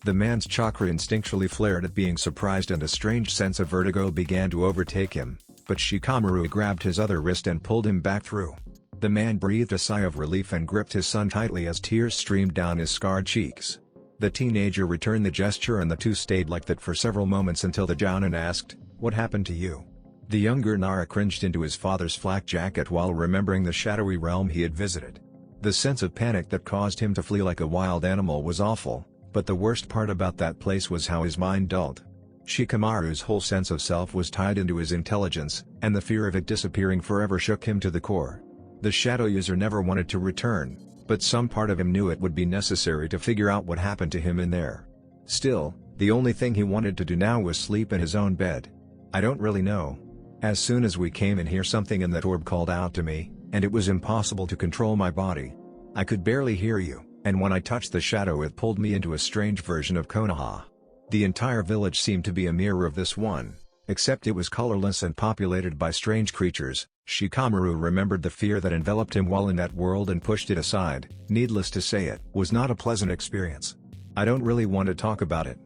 A: The man's chakra instinctually flared at being surprised and a strange sense of vertigo began to overtake him, but Shikamaru grabbed his other wrist and pulled him back through. The man breathed a sigh of relief and gripped his son tightly as tears streamed down his scarred cheeks. The teenager returned the gesture and the two stayed like that for several moments until the Jounin asked, "What happened to you?" The younger Nara cringed into his father's flak jacket while remembering the shadowy realm he had visited. The sense of panic that caused him to flee like a wild animal was awful, But the worst part about that place was how his mind dulled. Shikamaru's whole sense of self was tied into his intelligence, and the fear of it disappearing forever shook him to the core. The shadow user never wanted to return, but some part of him knew it would be necessary to figure out what happened to him in there. Still, the only thing he wanted to do now was sleep in his own bed. I don't really know. As soon as we came in here, something in that orb called out to me, and it was impossible to control my body. I could barely hear you, and when I touched the shadow it pulled me into a strange version of Konoha. The entire village seemed to be a mirror of this one, except it was colorless and populated by strange creatures. Shikamaru remembered the fear that enveloped him while in that world and pushed it aside. Needless to say, it was not a pleasant experience. I don't really want to talk about it.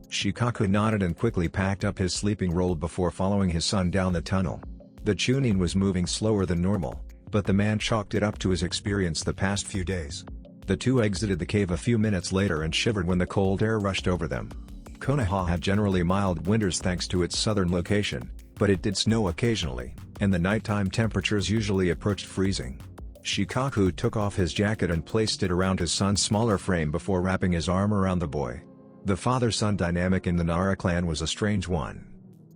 A: Shikaku nodded and quickly packed up his sleeping robe before following his son down the tunnel. The Chunin was moving slower than normal, but the man chalked it up to his experience the past few days. The two exited the cave a few minutes later and shivered when the cold air rushed over them. Konoha had generally mild winters thanks to its southern location, but it did snow occasionally, and the nighttime temperatures usually approached freezing. Shikaku took off his jacket and placed it around his son's smaller frame before wrapping his arm around the boy. The father-son dynamic in the Nara clan was a strange one.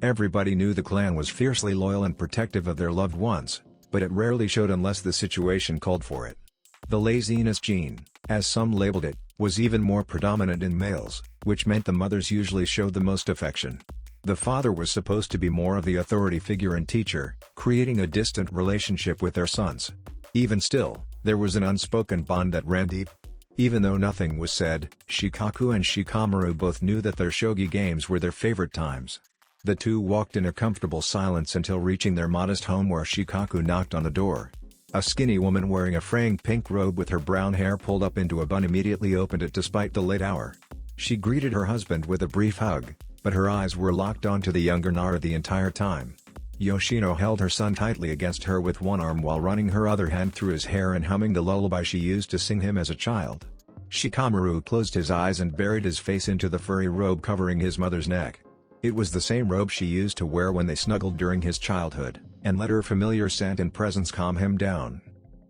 A: Everybody knew the clan was fiercely loyal and protective of their loved ones, but it rarely showed unless the situation called for it. The laziness gene, as some labeled it, was even more predominant in males, which meant the mothers usually showed the most affection. The father was supposed to be more of the authority figure and teacher, creating a distant relationship with their sons. Even still, there was an unspoken bond that ran deep. Even though nothing was said, Shikaku and Shikamaru both knew that their shogi games were their favorite times. The two walked in a comfortable silence until reaching their modest home, where Shikaku knocked on the door. A skinny woman wearing a fraying pink robe with her brown hair pulled up into a bun immediately opened it despite the late hour. She greeted her husband with a brief hug, but her eyes were locked onto the younger Nara the entire time. Yoshino held her son tightly against her with one arm while running her other hand through his hair and humming the lullaby she used to sing him as a child. Shikamaru closed his eyes and buried his face into the furry robe covering his mother's neck. It was the same robe she used to wear when they snuggled during his childhood, and let her familiar scent and presence calm him down.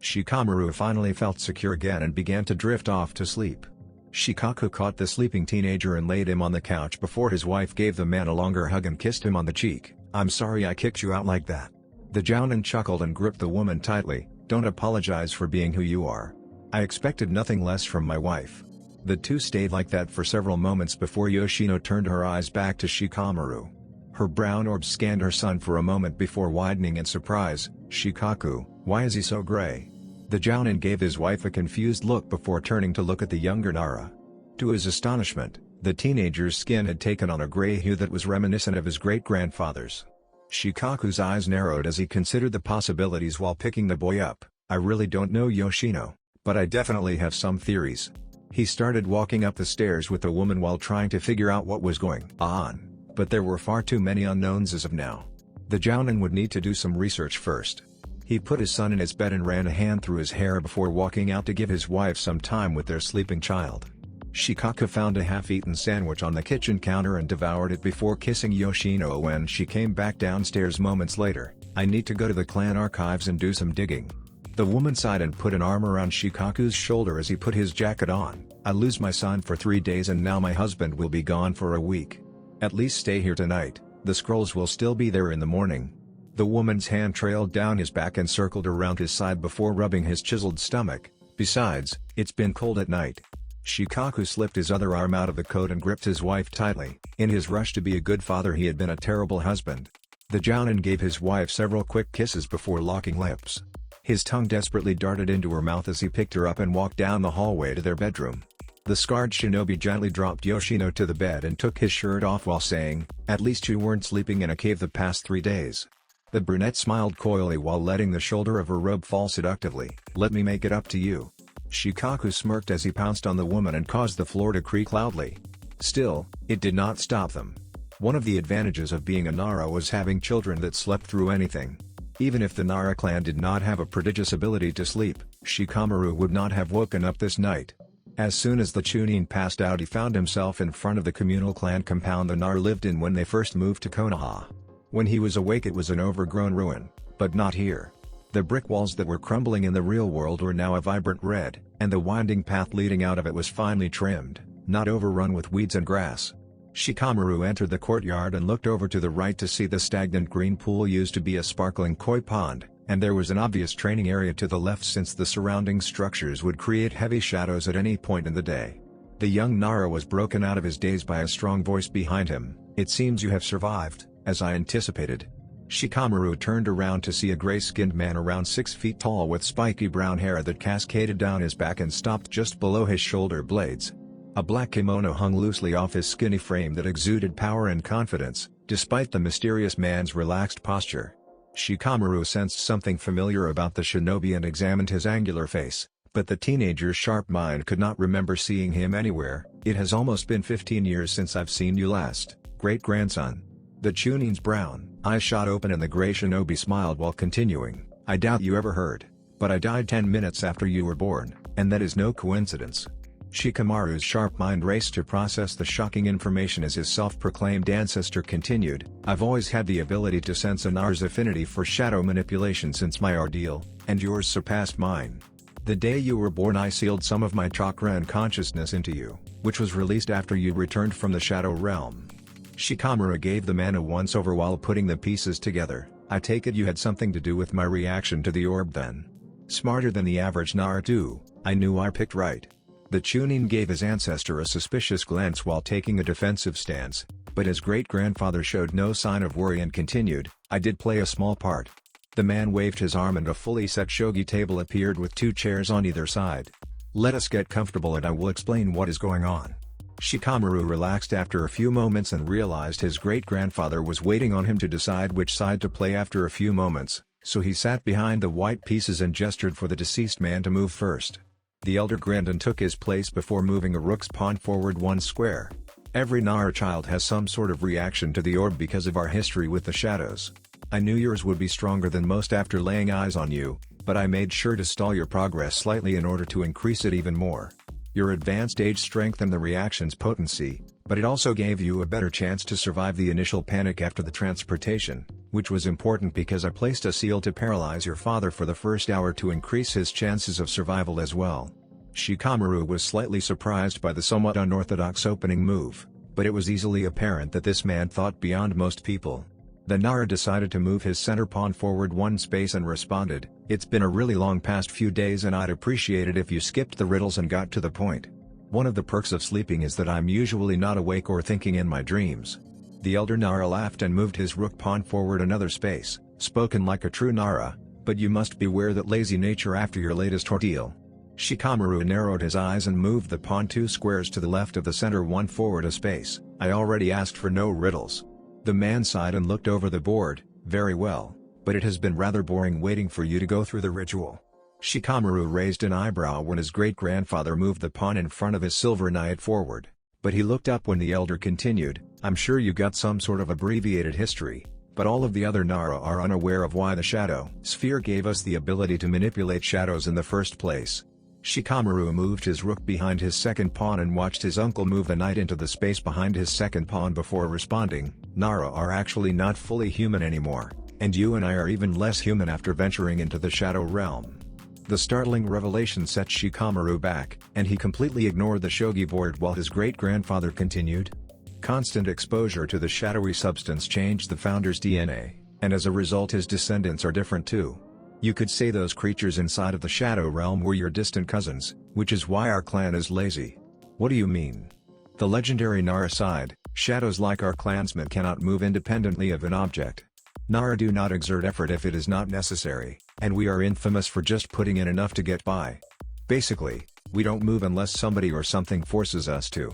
A: Shikamaru finally felt secure again and began to drift off to sleep. Shikaku caught the sleeping teenager and laid him on the couch before his wife gave the man a longer hug and kissed him on the cheek. "I'm sorry I kicked you out like that." The Jounin chuckled and gripped the woman tightly. "Don't apologize for being who you are. I expected nothing less from my wife." The two stayed like that for several moments before Yoshino turned her eyes back to Shikamaru. Her brown orbs scanned her son for a moment before widening in surprise. "Shikaku, why is he so gray?" The Jounin gave his wife a confused look before turning to look at the younger Nara. To his astonishment, the teenager's skin had taken on a gray hue that was reminiscent of his great-grandfather's. Shikaku's eyes narrowed as he considered the possibilities while picking the boy up. "I really don't know, Yoshino, but I definitely have some theories." He started walking up the stairs with the woman while trying to figure out what was going on, but there were far too many unknowns as of now. The Jounin would need to do some research first. He put his son in his bed and ran a hand through his hair before walking out to give his wife some time with their sleeping child. Shikaku found a half-eaten sandwich on the kitchen counter and devoured it before kissing Yoshino when she came back downstairs moments later. "I need to go to the clan archives and do some digging." The woman sighed and put an arm around Shikaku's shoulder as he put his jacket on. "I lose my son for 3 days and now my husband will be gone for a week. At least stay here tonight, the scrolls will still be there in the morning." The woman's hand trailed down his back and circled around his side before rubbing his chiseled stomach. "Besides, it's been cold at night." Shikaku slipped his other arm out of the coat and gripped his wife tightly. In his rush to be a good father, he had been a terrible husband. The Jounin gave his wife several quick kisses before locking lips. His tongue desperately darted into her mouth as he picked her up and walked down the hallway to their bedroom. The scarred shinobi gently dropped Yoshino to the bed and took his shirt off while saying, "At least you weren't sleeping in a cave the past 3 days. The brunette smiled coyly while letting the shoulder of her robe fall seductively. "Let me make it up to you." Shikaku smirked as he pounced on the woman and caused the floor to creak loudly. Still, it did not stop them. One of the advantages of being a Nara was having children that slept through anything. Even if the Nara clan did not have a prodigious ability to sleep, Shikamaru would not have woken up this night. As soon as the Chunin passed out, he found himself in front of the communal clan compound the Nara lived in when they first moved to Konoha. When he was awake, it was an overgrown ruin, but not here. The brick walls that were crumbling in the real world were now a vibrant red, and the winding path leading out of it was finely trimmed. not overrun with weeds and grass. Shikamaru entered the courtyard and looked over to the right to see the stagnant green pool used to be a sparkling koi pond, and there was an obvious training area to the left since the surrounding structures would create heavy shadows at any point in the day. The young Nara was broken out of his daze by a strong voice behind him. "It seems you have survived, as I anticipated." Shikamaru turned around to see a gray-skinned man around 6 feet tall with spiky brown hair that cascaded down his back and stopped just below his shoulder blades. A black kimono hung loosely off his skinny frame that exuded power and confidence, despite the mysterious man's relaxed posture. Shikamaru sensed something familiar about the shinobi and examined his angular face, but the teenager's sharp mind could not remember seeing him anywhere. "It has almost been 15 years since I've seen you last, great-grandson." The Chunin's brown eyes shot open and the gray shinobi smiled while continuing, "I doubt you ever heard, but I died 10 minutes after you were born, and that is no coincidence." Shikamaru's sharp mind raced to process the shocking information as his self-proclaimed ancestor continued, "I've always had the ability to sense a Nara's affinity for shadow manipulation since my ordeal, and yours surpassed mine. The day you were born I sealed some of my chakra and consciousness into you, which was released after you returned from the Shadow Realm." Shikamaru gave the man a once-over while putting the pieces together. "I take it you had something to do with my reaction to the orb then." "Smarter than the average Naruto, I knew I picked right." The Chunin gave his ancestor a suspicious glance while taking a defensive stance, but his great-grandfather showed no sign of worry and continued, "I did play a small part." The man waved his arm and a fully set shogi table appeared with 2 chairs on either side. "Let us get comfortable and I will explain what is going on." Shikamaru relaxed after a few moments and realized his great-grandfather was waiting on him to decide which side to play after a few moments, so he sat behind the white pieces and gestured for the deceased man to move first. The elder grinned and took his place before moving a rook's pawn forward 1 square. "Every Nara child has some sort of reaction to the orb because of our history with the shadows. I knew yours would be stronger than most after laying eyes on you, but I made sure to stall your progress slightly in order to increase it even more. Your advanced age strengthened the reaction's potency, but it also gave you a better chance to survive the initial panic after the transportation, which was important because I placed a seal to paralyze your father for the first hour to increase his chances of survival as well." Shikamaru was slightly surprised by the somewhat unorthodox opening move, but it was easily apparent that this man thought beyond most people. The Nara decided to move his center pawn forward 1 space and responded, "It's been a really long past few days and I'd appreciate it if you skipped the riddles and got to the point. One of the perks of sleeping is that I'm usually not awake or thinking in my dreams." The elder Nara laughed and moved his rook pawn forward another space, spoken like a true Nara, "But you must beware that lazy nature after your latest ordeal." Shikamaru narrowed his eyes and moved the pawn 2 squares to the left of the center 1 forward a space. "I already asked for no riddles." The man sighed and looked over the board, "Very well, but it has been rather boring waiting for you to go through the ritual." Shikamaru raised an eyebrow when his great-grandfather moved the pawn in front of his silver knight forward, but he looked up when the elder continued, "I'm sure you got some sort of abbreviated history, but all of the other Nara are unaware of why the shadow sphere gave us the ability to manipulate shadows in the first place." Shikamaru moved his rook behind his second pawn and watched his uncle move the knight into the space behind his second pawn before responding, "Nara are actually not fully human anymore, and you and I are even less human after venturing into the Shadow Realm." The startling revelation set Shikamaru back, and he completely ignored the shogi board while his great-grandfather continued. Constant exposure to the shadowy substance changed the founder's DNA, and as a result his descendants are different too. You could say those creatures inside of the Shadow Realm were your distant cousins, which is why our clan is lazy. What do you mean? The legendary Nara sighed, "Shadows like our clansmen cannot move independently of an object. Nara do not exert effort if it is not necessary, and we are infamous for just putting in enough to get by. Basically, we don't move unless somebody or something forces us to."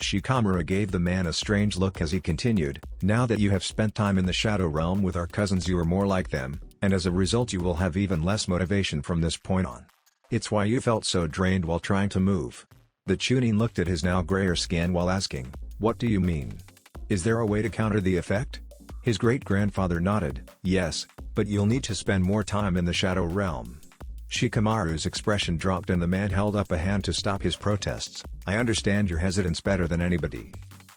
A: Shikamaru gave the man a strange look as he continued, "Now that you have spent time in the Shadow Realm with our cousins you are more like them, and as a result you will have even less motivation from this point on. It's why you felt so drained while trying to move." The Chunin looked at his now grayer skin while asking, "What do you mean? Is there a way to counter the effect?" His great-grandfather nodded, "Yes, but you'll need to spend more time in the Shadow Realm." Shikamaru's expression dropped and the man held up a hand to stop his protests. "I understand your hesitance better than anybody.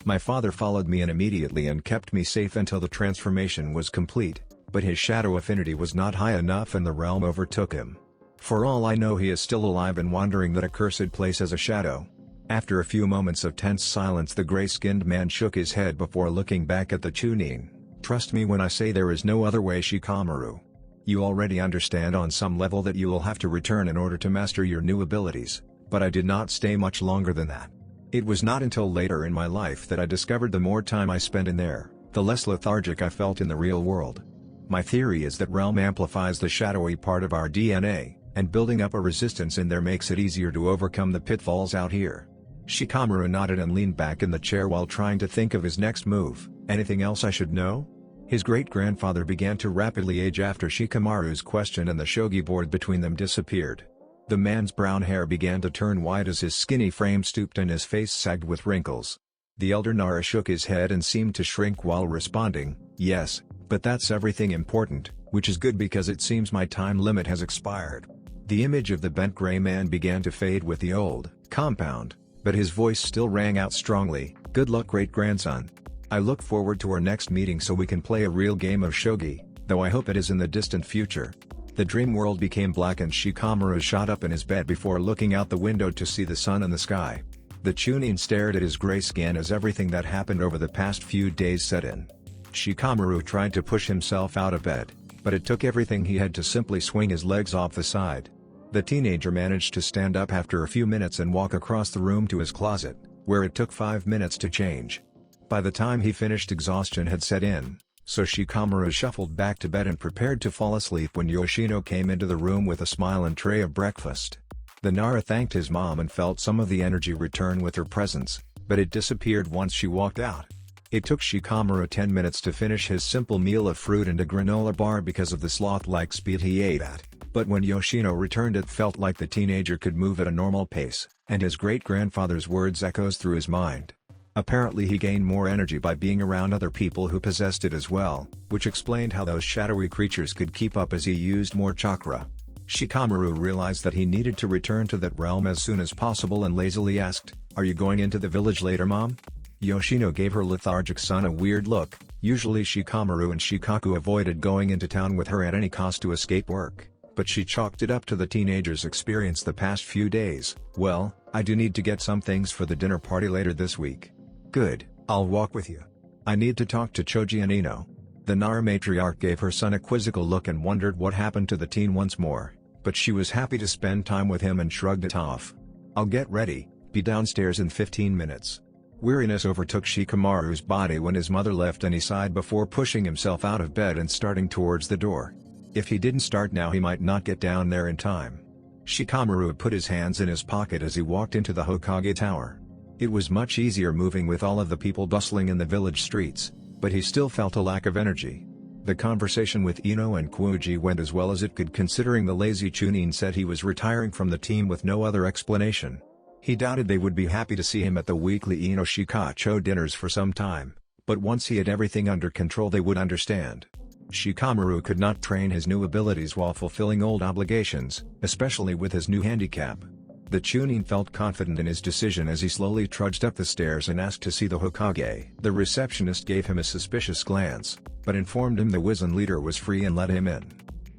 A: My father followed me in immediately and kept me safe until the transformation was complete, but his shadow affinity was not high enough and the realm overtook him. For all I know he is still alive and wandering that accursed place as a shadow. After a few moments of tense silence, the gray-skinned man shook his head before looking back at the Chunin. "Trust me when I say there is no other way, Shikamaru. You already understand on some level that you will have to return in order to master your new abilities, but I did not stay much longer than that. It was not until later in my life that I discovered the more time I spent in there, the less lethargic I felt in the real world. My theory is that realm amplifies the shadowy part of our DNA, and building up a resistance in there makes it easier to overcome the pitfalls out here." Shikamaru nodded and leaned back in the chair while trying to think of his next move. "Anything else I should know?" His great-grandfather began to rapidly age after Shikamaru's question, and the shogi board between them disappeared. The man's brown hair began to turn white as his skinny frame stooped and his face sagged with wrinkles. The elder Nara shook his head and seemed to shrink while responding, "Yes, but that's everything important, which is good because it seems my time limit has expired." The image of the bent gray man began to fade with the old compound, but his voice still rang out strongly, "Good luck, great-grandson. I look forward to our next meeting so we can play a real game of shogi, though I hope it is in the distant future." The dream world became black and Shikamaru shot up in his bed before looking out the window to see the sun and the sky. The Chunin stared at his gray skin as everything that happened over the past few days set in. Shikamaru tried to push himself out of bed, but it took everything he had to simply swing his legs off the side. The teenager managed to stand up after a few minutes and walk across the room to his closet, where it took 5 minutes to change. By the time he finished, exhaustion had set in, so Shikamaru shuffled back to bed and prepared to fall asleep when Yoshino came into the room with a smile and tray of breakfast. The Nara thanked his mom and felt some of the energy return with her presence, but it disappeared once she walked out. It took Shikamaru 10 minutes to finish his simple meal of fruit and a granola bar because of the sloth-like speed he ate at, but when Yoshino returned it felt like the teenager could move at a normal pace, and his great-grandfather's words echoed through his mind. Apparently he gained more energy by being around other people who possessed it as well, which explained how those shadowy creatures could keep up as he used more chakra. Shikamaru realized that he needed to return to that realm as soon as possible and lazily asked, "Are you going into the village later, Mom?" Yoshino gave her lethargic son a weird look. Usually Shikamaru and Shikaku avoided going into town with her at any cost to escape work, but she chalked it up to the teenager's experience the past few days. "Well, I do need to get some things for the dinner party later this week." "Good, I'll walk with you. I need to talk to Choji and Ino." The Nara matriarch gave her son a quizzical look and wondered what happened to the teen once more, but she was happy to spend time with him and shrugged it off. "I'll get ready, be downstairs in 15 minutes. Weariness overtook Shikamaru's body when his mother left and he sighed before pushing himself out of bed and starting towards the door. If he didn't start now he might not get down there in time. Shikamaru put his hands in his pocket as he walked into the Hokage tower. It was much easier moving with all of the people bustling in the village streets, but he still felt a lack of energy. The conversation with Ino and Kuji went as well as it could considering the lazy Chunin said he was retiring from the team with no other explanation. He doubted they would be happy to see him at the weekly Ino Shikacho dinners for some time, but once he had everything under control they would understand. Shikamaru could not train his new abilities while fulfilling old obligations, especially with his new handicap. The Chunin felt confident in his decision as he slowly trudged up the stairs and asked to see the Hokage. The receptionist gave him a suspicious glance, but informed him the Wizen leader was free and let him in.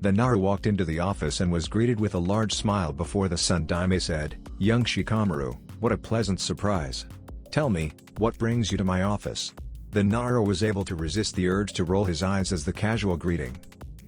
A: The Nara walked into the office and was greeted with a large smile before the Sun Daime said, "Young Shikamaru, what a pleasant surprise. Tell me, what brings you to my office?" The Nara was able to resist the urge to roll his eyes as the casual greeting.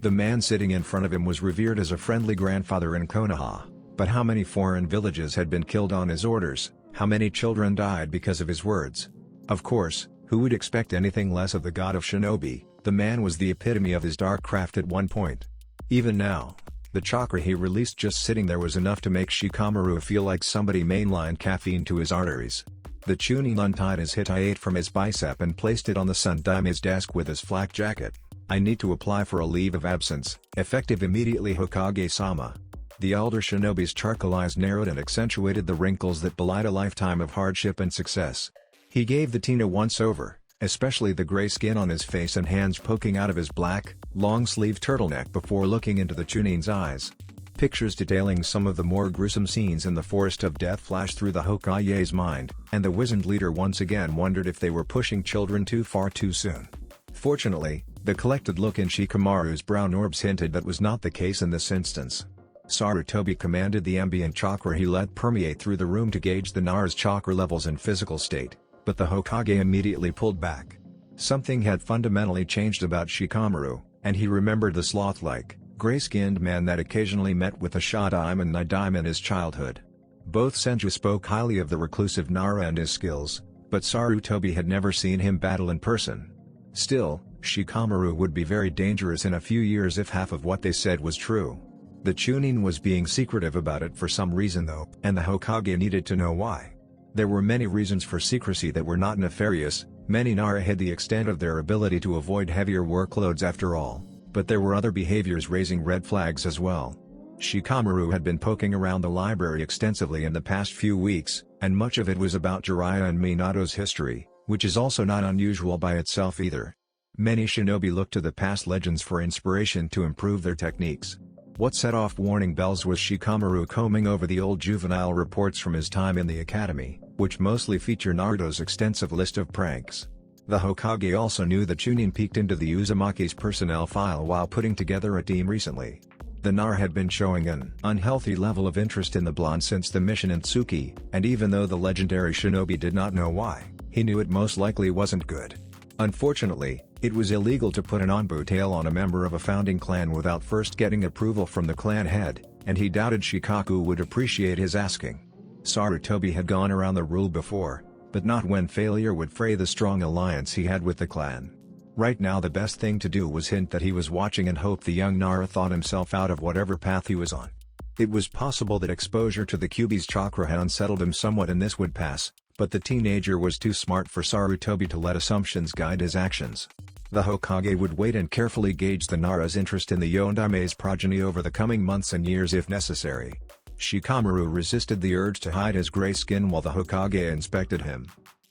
A: The man sitting in front of him was revered as a friendly grandfather in Konoha. But how many foreign villages had been killed on his orders, how many children died because of his words? Of course, who would expect anything less of the god of Shinobi? The man was the epitome of his dark craft at one point. Even now, the chakra he released just sitting there was enough to make Shikamaru feel like somebody mainlined caffeine to his arteries. The Chunin untied his hitayate from his bicep and placed it on the Sun Daime's desk with his flak jacket. "I need to apply for a leave of absence, effective immediately, Hokage-sama." The elder shinobi's charcoal eyes narrowed and accentuated the wrinkles that belied a lifetime of hardship and success. He gave the teen a once-over, especially the gray skin on his face and hands poking out of his black, long-sleeved turtleneck before looking into the Chunin's eyes. Pictures detailing some of the more gruesome scenes in the Forest of Death flashed through the Hokage's mind, and the wizened leader once again wondered if they were pushing children too far too soon. Fortunately, the collected look in Shikamaru's brown orbs hinted that was not the case in this instance. Sarutobi commanded the ambient chakra he let permeate through the room to gauge the Nara's chakra levels and physical state, but the Hokage immediately pulled back. Something had fundamentally changed about Shikamaru, and he remembered the sloth-like, gray-skinned man that occasionally met with the Shodaime and Nidaime in his childhood. Both senju spoke highly of the reclusive Nara and his skills, but Sarutobi had never seen him battle in person. Still, Shikamaru would be very dangerous in a few years if half of what they said was true. The Chunin was being secretive about it for some reason though, and the Hokage needed to know why. There were many reasons for secrecy that were not nefarious. Many Nara hid the extent of their ability to avoid heavier workloads after all, but there were other behaviors raising red flags as well. Shikamaru had been poking around the library extensively in the past few weeks, and much of it was about Jiraiya and Minato's history, which is also not unusual by itself either. Many shinobi look to the past legends for inspiration to improve their techniques. What set off warning bells was Shikamaru combing over the old juvenile reports from his time in the academy, which mostly feature Naruto's extensive list of pranks. The Hokage also knew that Chunin peeked into the Uzumaki's personnel file while putting together a team recently. The Nara had been showing an unhealthy level of interest in the blonde since the mission in Tsuki, and even though the legendary shinobi did not know why, he knew it most likely wasn't good. Unfortunately, it was illegal to put an Anbu tail on a member of a founding clan without first getting approval from the clan head, and he doubted Shikaku would appreciate his asking. Sarutobi had gone around the rule before, but not when failure would fray the strong alliance he had with the clan. Right now the best thing to do was hint that he was watching and hope the young Nara thought himself out of whatever path he was on. It was possible that exposure to the Kyuubi's chakra had unsettled him somewhat and this would pass, but the teenager was too smart for Sarutobi to let assumptions guide his actions. The Hokage would wait and carefully gauge the Nara's interest in the Yondaime's progeny over the coming months and years if necessary. Shikamaru resisted the urge to hide his gray skin while the Hokage inspected him.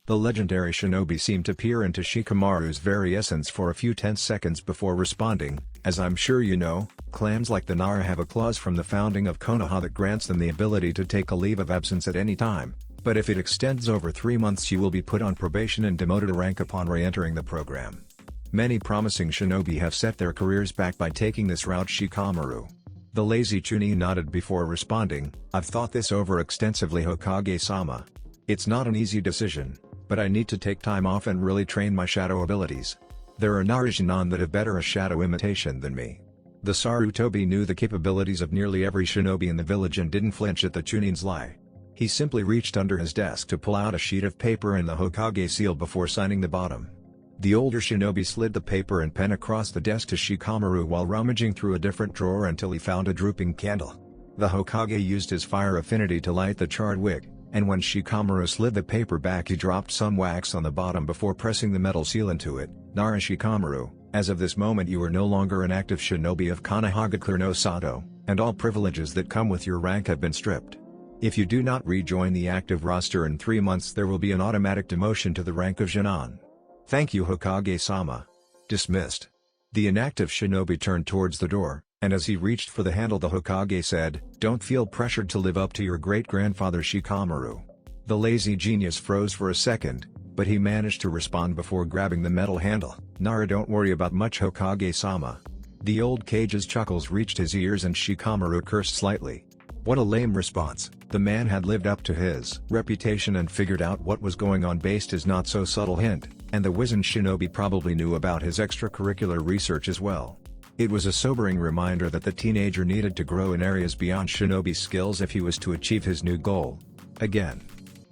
A: The legendary shinobi seemed to peer into Shikamaru's very essence for a few tense seconds before responding, "As I'm sure you know, clans like the Nara have a clause from the founding of Konoha that grants them the ability to take a leave of absence at any time, but if it extends over 3 months you will be put on probation and demoted a rank upon re-entering the program." Many promising shinobi have set their careers back by taking this route. Shikamaru, the lazy Chunin, nodded before responding, "I've thought this over extensively, Hokage-sama. It's not an easy decision, but I need to take time off and really train my shadow abilities. There are Narajinan that have better a shadow imitation than me." The Sarutobi knew the capabilities of nearly every shinobi in the village and didn't flinch at the Chunin's lie. He simply reached under his desk to pull out a sheet of paper and the Hokage seal before signing the bottom. The older shinobi slid the paper and pen across the desk to Shikamaru while rummaging through a different drawer until he found a drooping candle. The Hokage used his fire affinity to light the charred wick, and when Shikamaru slid the paper back he dropped some wax on the bottom before pressing the metal seal into it. "Nara Shikamaru, as of this moment you are no longer an active shinobi of Konohagakure no Sato, and all privileges that come with your rank have been stripped. If you do not rejoin the active roster in 3 months there will be an automatic demotion to the rank of Jinan." "Thank you, Hokage-sama." Dismissed. The inactive shinobi turned towards the door, and as he reached for the handle the Hokage said, "Don't feel pressured to live up to your great-grandfather Shikamaru." The lazy genius froze for a second, but he managed to respond before grabbing the metal handle, "Nara, don't worry about much, Hokage-sama." The old cage's chuckles reached his ears and Shikamaru cursed slightly. What a lame response. The man had lived up to his reputation and figured out what was going on based his not-so-subtle hint, and the wizened shinobi probably knew about his extracurricular research as well. It was a sobering reminder that the teenager needed to grow in areas beyond shinobi skills if he was to achieve his new goal. Again.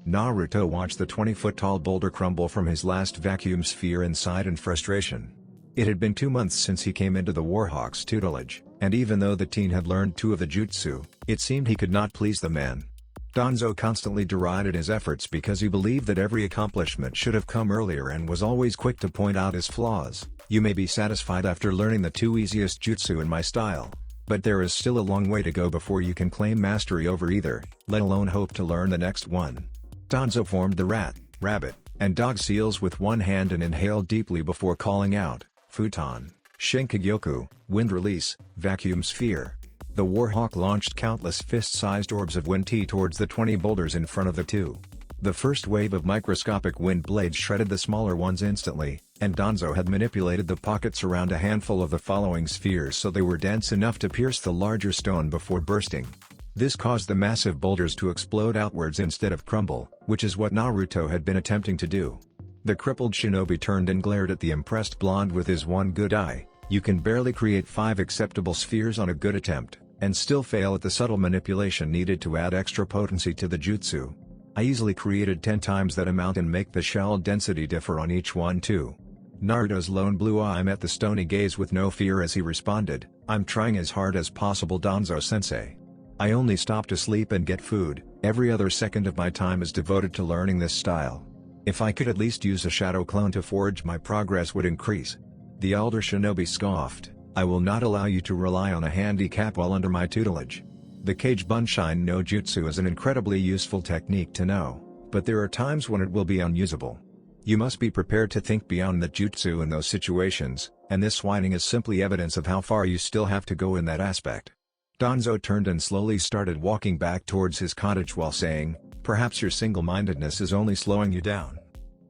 A: Naruto watched the 20-foot-tall boulder crumble from his last vacuum sphere and sighed in frustration. It had been 2 months since he came into the Warhawk's tutelage, and even though the teen had learned 2 of the jutsu, it seemed he could not please the man. Danzo constantly derided his efforts because he believed that every accomplishment should have come earlier and was always quick to point out his flaws. "You may be satisfied after learning the 2 easiest jutsu in my style, but there is still a long way to go before you can claim mastery over either, let alone hope to learn the next one." Danzo formed the rat, rabbit, and dog seals with one hand and inhaled deeply before calling out, "Futon, Shinkagyoku, wind release, vacuum sphere." The Warhawk launched countless fist-sized orbs of wind tea towards the 20 boulders in front of the 2. The first wave of microscopic wind blades shredded the smaller ones instantly, and Danzo had manipulated the pockets around a handful of the following spheres so they were dense enough to pierce the larger stone before bursting. This caused the massive boulders to explode outwards instead of crumble, which is what Naruto had been attempting to do. The crippled shinobi turned and glared at the impressed blonde with his one good eye. You can barely create 5 acceptable spheres on a good attempt, and still fail at the subtle manipulation needed to add extra potency to the jutsu. I easily created 10 times that amount and make the shell density differ on each one too. Naruto's lone blue eye met the stony gaze with no fear as he responded, I'm trying as hard as possible, Danzo-sensei. I only stop to sleep and get food, every other second of my time is devoted to learning this style. If I could at least use a shadow clone to forge, my progress would increase. The elder shinobi scoffed, I will not allow you to rely on a handicap while under my tutelage. The Kage Bunshin no Jutsu is an incredibly useful technique to know, but there are times when it will be unusable. You must be prepared to think beyond the jutsu in those situations, and this whining is simply evidence of how far you still have to go in that aspect. Danzo turned and slowly started walking back towards his cottage while saying, perhaps your single-mindedness is only slowing you down.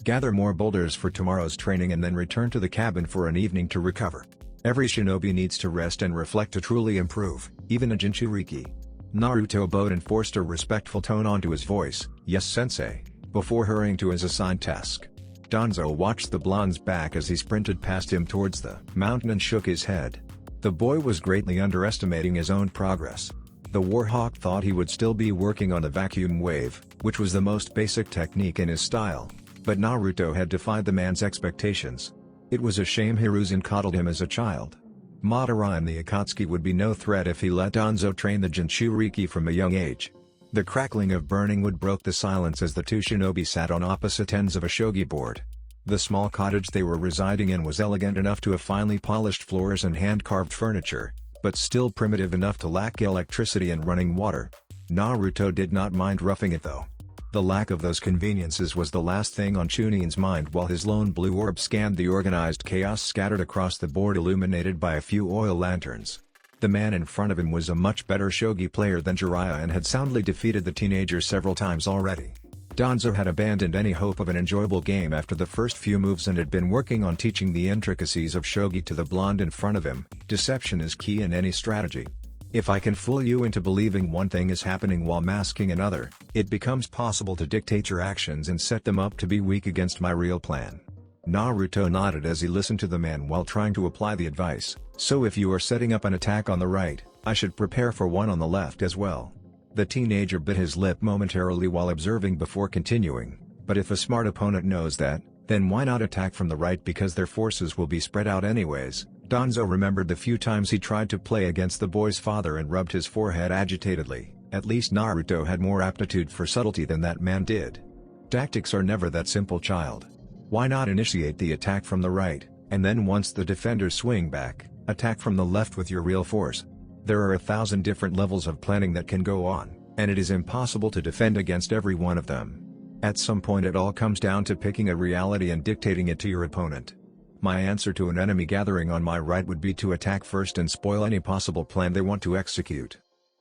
A: Gather more boulders for tomorrow's training and then return to the cabin for an evening to recover. Every shinobi needs to rest and reflect to truly improve, even a Jinchuriki. Naruto bowed and forced a respectful tone onto his voice, yes sensei, before hurrying to his assigned task. Danzo watched the blonde's back as he sprinted past him towards the mountain and shook his head. The boy was greatly underestimating his own progress. The Warhawk thought he would still be working on the vacuum wave, which was the most basic technique in his style, but Naruto had defied the man's expectations. It was a shame Hiruzen coddled him as a child. Madara and the Akatsuki would be no threat if he let Danzo train the Jinchuriki from a young age. The crackling of burning wood broke the silence as the two shinobi sat on opposite ends of a shogi board. The small cottage they were residing in was elegant enough to have finely polished floors and hand-carved furniture, but still primitive enough to lack electricity and running water. Naruto did not mind roughing it though. The lack of those conveniences was the last thing on Chunin's mind while his lone blue orb scanned the organized chaos scattered across the board illuminated by a few oil lanterns. The man in front of him was a much better shogi player than Jiraiya and had soundly defeated the teenager several times already. Danzo had abandoned any hope of an enjoyable game after the first few moves and had been working on teaching the intricacies of shogi to the blonde in front of him. Deception is key in any strategy. If I can fool you into believing one thing is happening while masking another, it becomes possible to dictate your actions and set them up to be weak against my real plan. Naruto nodded as he listened to the man while trying to apply the advice, so if you are setting up an attack on the right, I should prepare for one on the left as well. The teenager bit his lip momentarily while observing before continuing, but if a smart opponent knows that, then why not attack from the right because their forces will be spread out anyways. Danzo remembered the few times he tried to play against the boy's father and rubbed his forehead agitatedly. At least Naruto had more aptitude for subtlety than that man did. Tactics are never that simple, child. Why not initiate the attack from the right, and then once the defenders swing back, attack from the left with your real force? There are 1,000 different levels of planning that can go on, and it is impossible to defend against every one of them. At some point it all comes down to picking a reality and dictating it to your opponent. My answer to an enemy gathering on my right would be to attack first and spoil any possible plan they want to execute.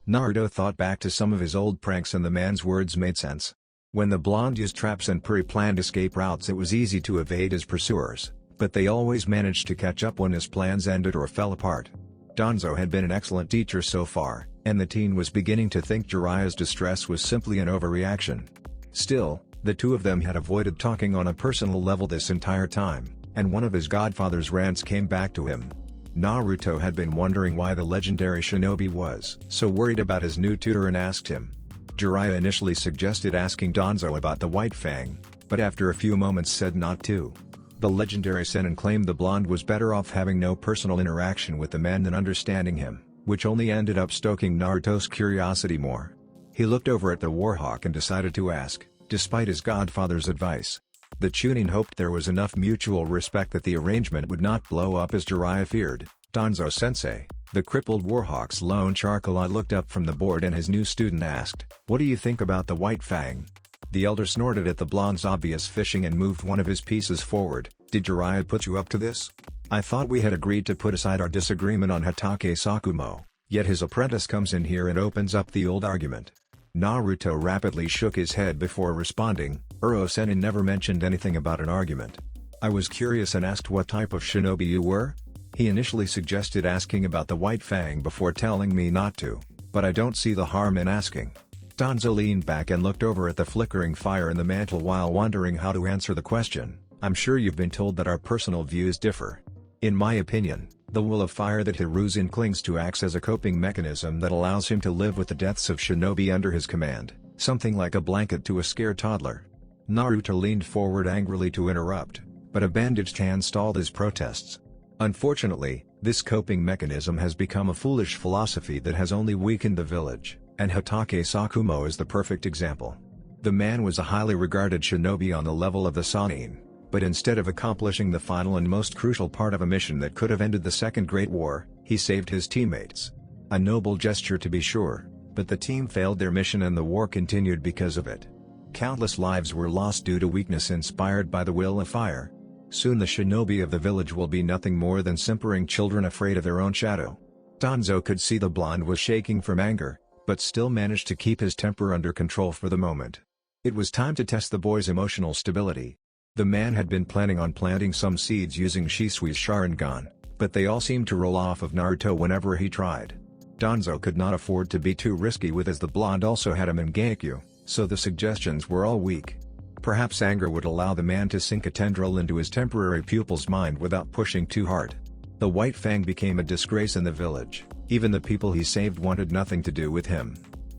A: Naruto thought back to some of his old pranks and the man's words made sense. When the blonde used traps and pre-planned escape routes it was easy to evade his pursuers, but they always managed to catch up when his plans ended or fell apart. Danzo had been an excellent teacher so far, and the teen was beginning to think Jiraiya's distress was simply an overreaction. Still, the two of them had avoided talking on a personal level this entire time, and one of his godfather's rants came back to him. Naruto had been wondering why the legendary shinobi was so worried about his new tutor and asked him. Jiraiya initially suggested asking Danzo about the White Fang, but after a few moments said not to. The legendary Sennin claimed the blonde was better off having no personal interaction with the man than understanding him, which only ended up stoking Naruto's curiosity more. He looked over at the Warhawk and decided to ask, despite his godfather's advice. The Chunin hoped there was enough mutual respect that the arrangement would not blow up as Jiraiya feared. Danzo-sensei, the crippled Warhawk's lone charcoal eye looked up from the board and his new student asked, what do you think about the White Fang? The elder snorted at the blonde's obvious fishing and moved one of his pieces forward. Did Jiraiya put you up to this? I thought we had agreed to put aside our disagreement on Hatake Sakumo, yet his apprentice comes in here and opens up the old argument. Naruto rapidly shook his head before responding, "Uro-sennin never mentioned anything about an argument. I was curious and asked what type of shinobi you were?" He initially suggested asking about the White Fang before telling me not to, but I don't see the harm in asking. Danzo leaned back and looked over at the flickering fire in the mantle while wondering how to answer the question. "I'm sure you've been told that our personal views differ. In my opinion, the will of fire that Hiruzen clings to acts as a coping mechanism that allows him to live with the deaths of shinobi under his command, something like a blanket to a scared toddler." Naruto leaned forward angrily to interrupt, but a bandaged hand stalled his protests. Unfortunately, this coping mechanism has become a foolish philosophy that has only weakened the village, and Hatake Sakumo is the perfect example. The man was a highly regarded shinobi on the level of the Sannin, but instead of accomplishing the final and most crucial part of a mission that could have ended the Second Great War, he saved his teammates. A noble gesture to be sure, but the team failed their mission and the war continued because of it. Countless lives were lost due to weakness inspired by the will of fire. Soon the shinobi of the village will be nothing more than simpering children afraid of their own shadow. Danzo could see the blonde was shaking from anger, but still managed to keep his temper under control for the moment. It was time to test the boy's emotional stability. The man had been planning on planting some seeds using Shisui's sharingan, but they all seemed to roll off of Naruto whenever he tried. Danzo could not afford to be too risky with, as the blonde also had a mangekyo, so the suggestions were all weak. Perhaps anger would allow the man to sink a tendril into his temporary pupil's mind without pushing too hard. The White Fang became a disgrace in the village. Even the people he saved wanted nothing to do with him.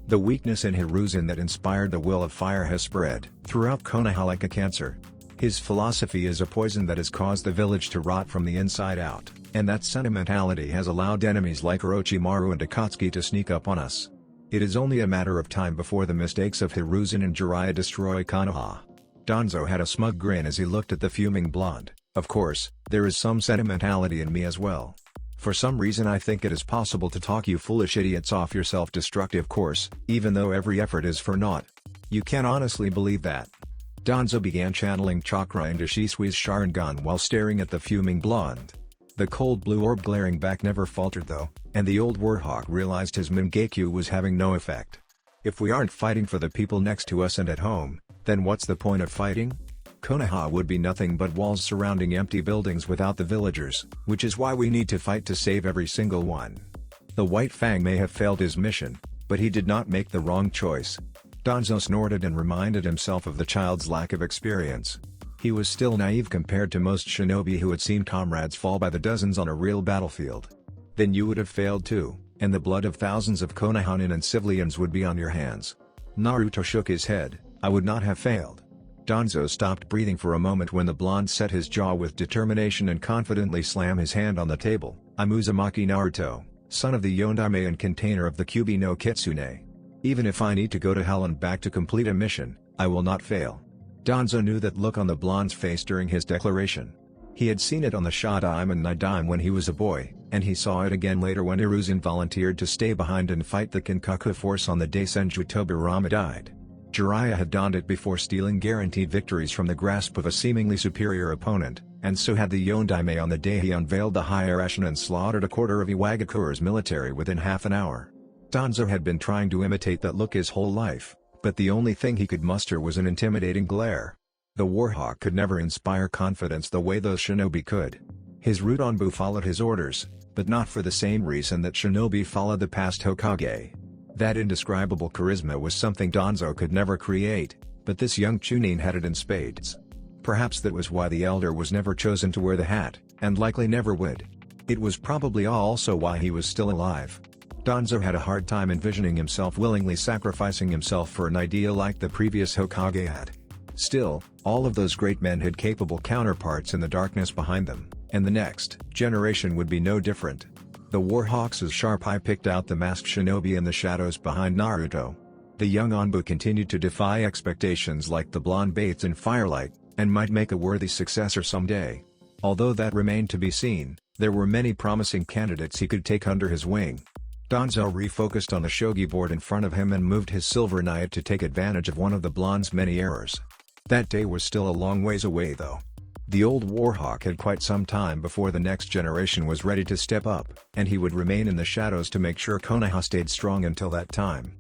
A: The weakness in Hiruzen that inspired the will of fire has spread throughout Konoha like a cancer. His philosophy is a poison that has caused the village to rot from the inside out, and that sentimentality has allowed enemies like Orochimaru and Akatsuki to sneak up on us. It is only a matter of time before the mistakes of Hiruzen and Jiraiya destroy Konoha. Danzo had a smug grin as he looked at the fuming blonde. "Of course, there is some sentimentality in me as well. For some reason I think it is possible to talk you foolish idiots off your self-destructive course, even though every effort is for naught. You can honestly believe that." Danzo began channeling chakra into Shisui's sharingan while staring at the fuming blonde. The cold blue orb glaring back never faltered though, and the old warhawk realized his mangekyo was having no effect. If we aren't fighting for the people next to us and at home, then what's the point of fighting? Konoha would be nothing but walls surrounding empty buildings without the villagers, which is why we need to fight to save every single one. The White Fang may have failed his mission, but he did not make the wrong choice. Danzo snorted and reminded himself of the child's lack of experience. He was still naive compared to most shinobi who had seen comrades fall by the dozens on a real battlefield. Then you would have failed too, and the blood of thousands of Konohanin and civilians would be on your hands. Naruto shook his head. "I would not have failed." Danzo stopped breathing for a moment when the blonde set his jaw with determination and confidently slammed his hand on the table. "I'm Uzumaki Naruto, son of the Yondaime and container of the Kyubi no Kitsune. Even if I need to go to hell and back to complete a mission, I will not fail." Danzo knew that look on the blonde's face during his declaration. He had seen it on the Shodaime and Nidaime when he was a boy, and he saw it again later when Hiruzen volunteered to stay behind and fight the Kinkaku force on the day Senju Tobirama died. Jiraiya had donned it before stealing guaranteed victories from the grasp of a seemingly superior opponent, and so had the Yondaime on the day he unveiled the Higher and slaughtered a quarter of Iwagakure's military within half an hour. Danzo had been trying to imitate that look his whole life, but the only thing he could muster was an intimidating glare. The warhawk could never inspire confidence the way those shinobi could. His Rudanbu followed his orders, but not for the same reason that shinobi followed the past Hokage. That indescribable charisma was something Danzo could never create, but this young Chunin had it in spades. Perhaps that was why the elder was never chosen to wear the hat, and likely never would. It was probably also why he was still alive. Danzo had a hard time envisioning himself willingly sacrificing himself for an idea like the previous Hokage had. Still, all of those great men had capable counterparts in the darkness behind them, and the next generation would be no different. The Warhawks' sharp eye picked out the masked shinobi in the shadows behind Naruto. The young Anbu continued to defy expectations like the blonde bathed in firelight, and might make a worthy successor someday. Although that remained to be seen, there were many promising candidates he could take under his wing. Danzo refocused on the shogi board in front of him and moved his silver knight to take advantage of one of the blonde's many errors. That day was still a long ways away though. The old Warhawk had quite some time before the next generation was ready to step up, and he would remain in the shadows to make sure Konoha stayed strong until that time.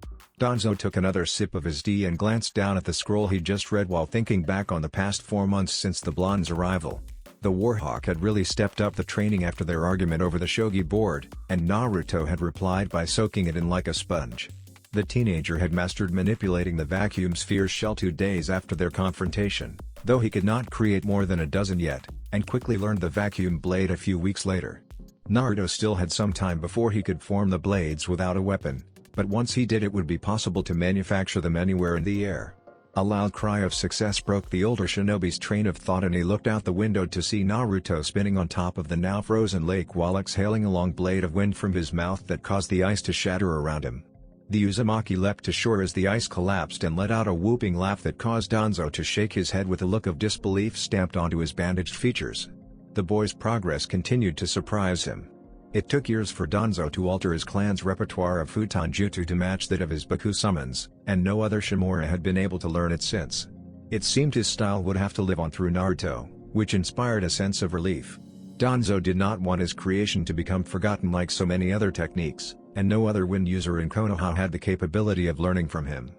A: Danzo took another sip of his tea and glanced down at the scroll he'd just read while thinking back on the past 4 months since the blonde's arrival. The Warhawk had really stepped up the training after their argument over the shogi board, and Naruto had replied by soaking it in like a sponge. The teenager had mastered manipulating the vacuum sphere shell 2 days after their confrontation, though he could not create more than a dozen yet, and quickly learned the vacuum blade a few weeks later. Naruto still had some time before he could form the blades without a weapon, but once he did it would be possible to manufacture them anywhere in the air. A loud cry of success broke the older shinobi's train of thought, and he looked out the window to see Naruto spinning on top of the now frozen lake while exhaling a long blade of wind from his mouth that caused the ice to shatter around him. The Uzumaki leapt to shore as the ice collapsed and let out a whooping laugh that caused Danzo to shake his head with a look of disbelief stamped onto his bandaged features. The boy's progress continued to surprise him. It took years for Danzo to alter his clan's repertoire of futon jutsu to match that of his Baku summons, and no other Shimura had been able to learn it since. It seemed his style would have to live on through Naruto, which inspired a sense of relief. Danzo did not want his creation to become forgotten like so many other techniques, and no other wind user in Konoha had the capability of learning from him.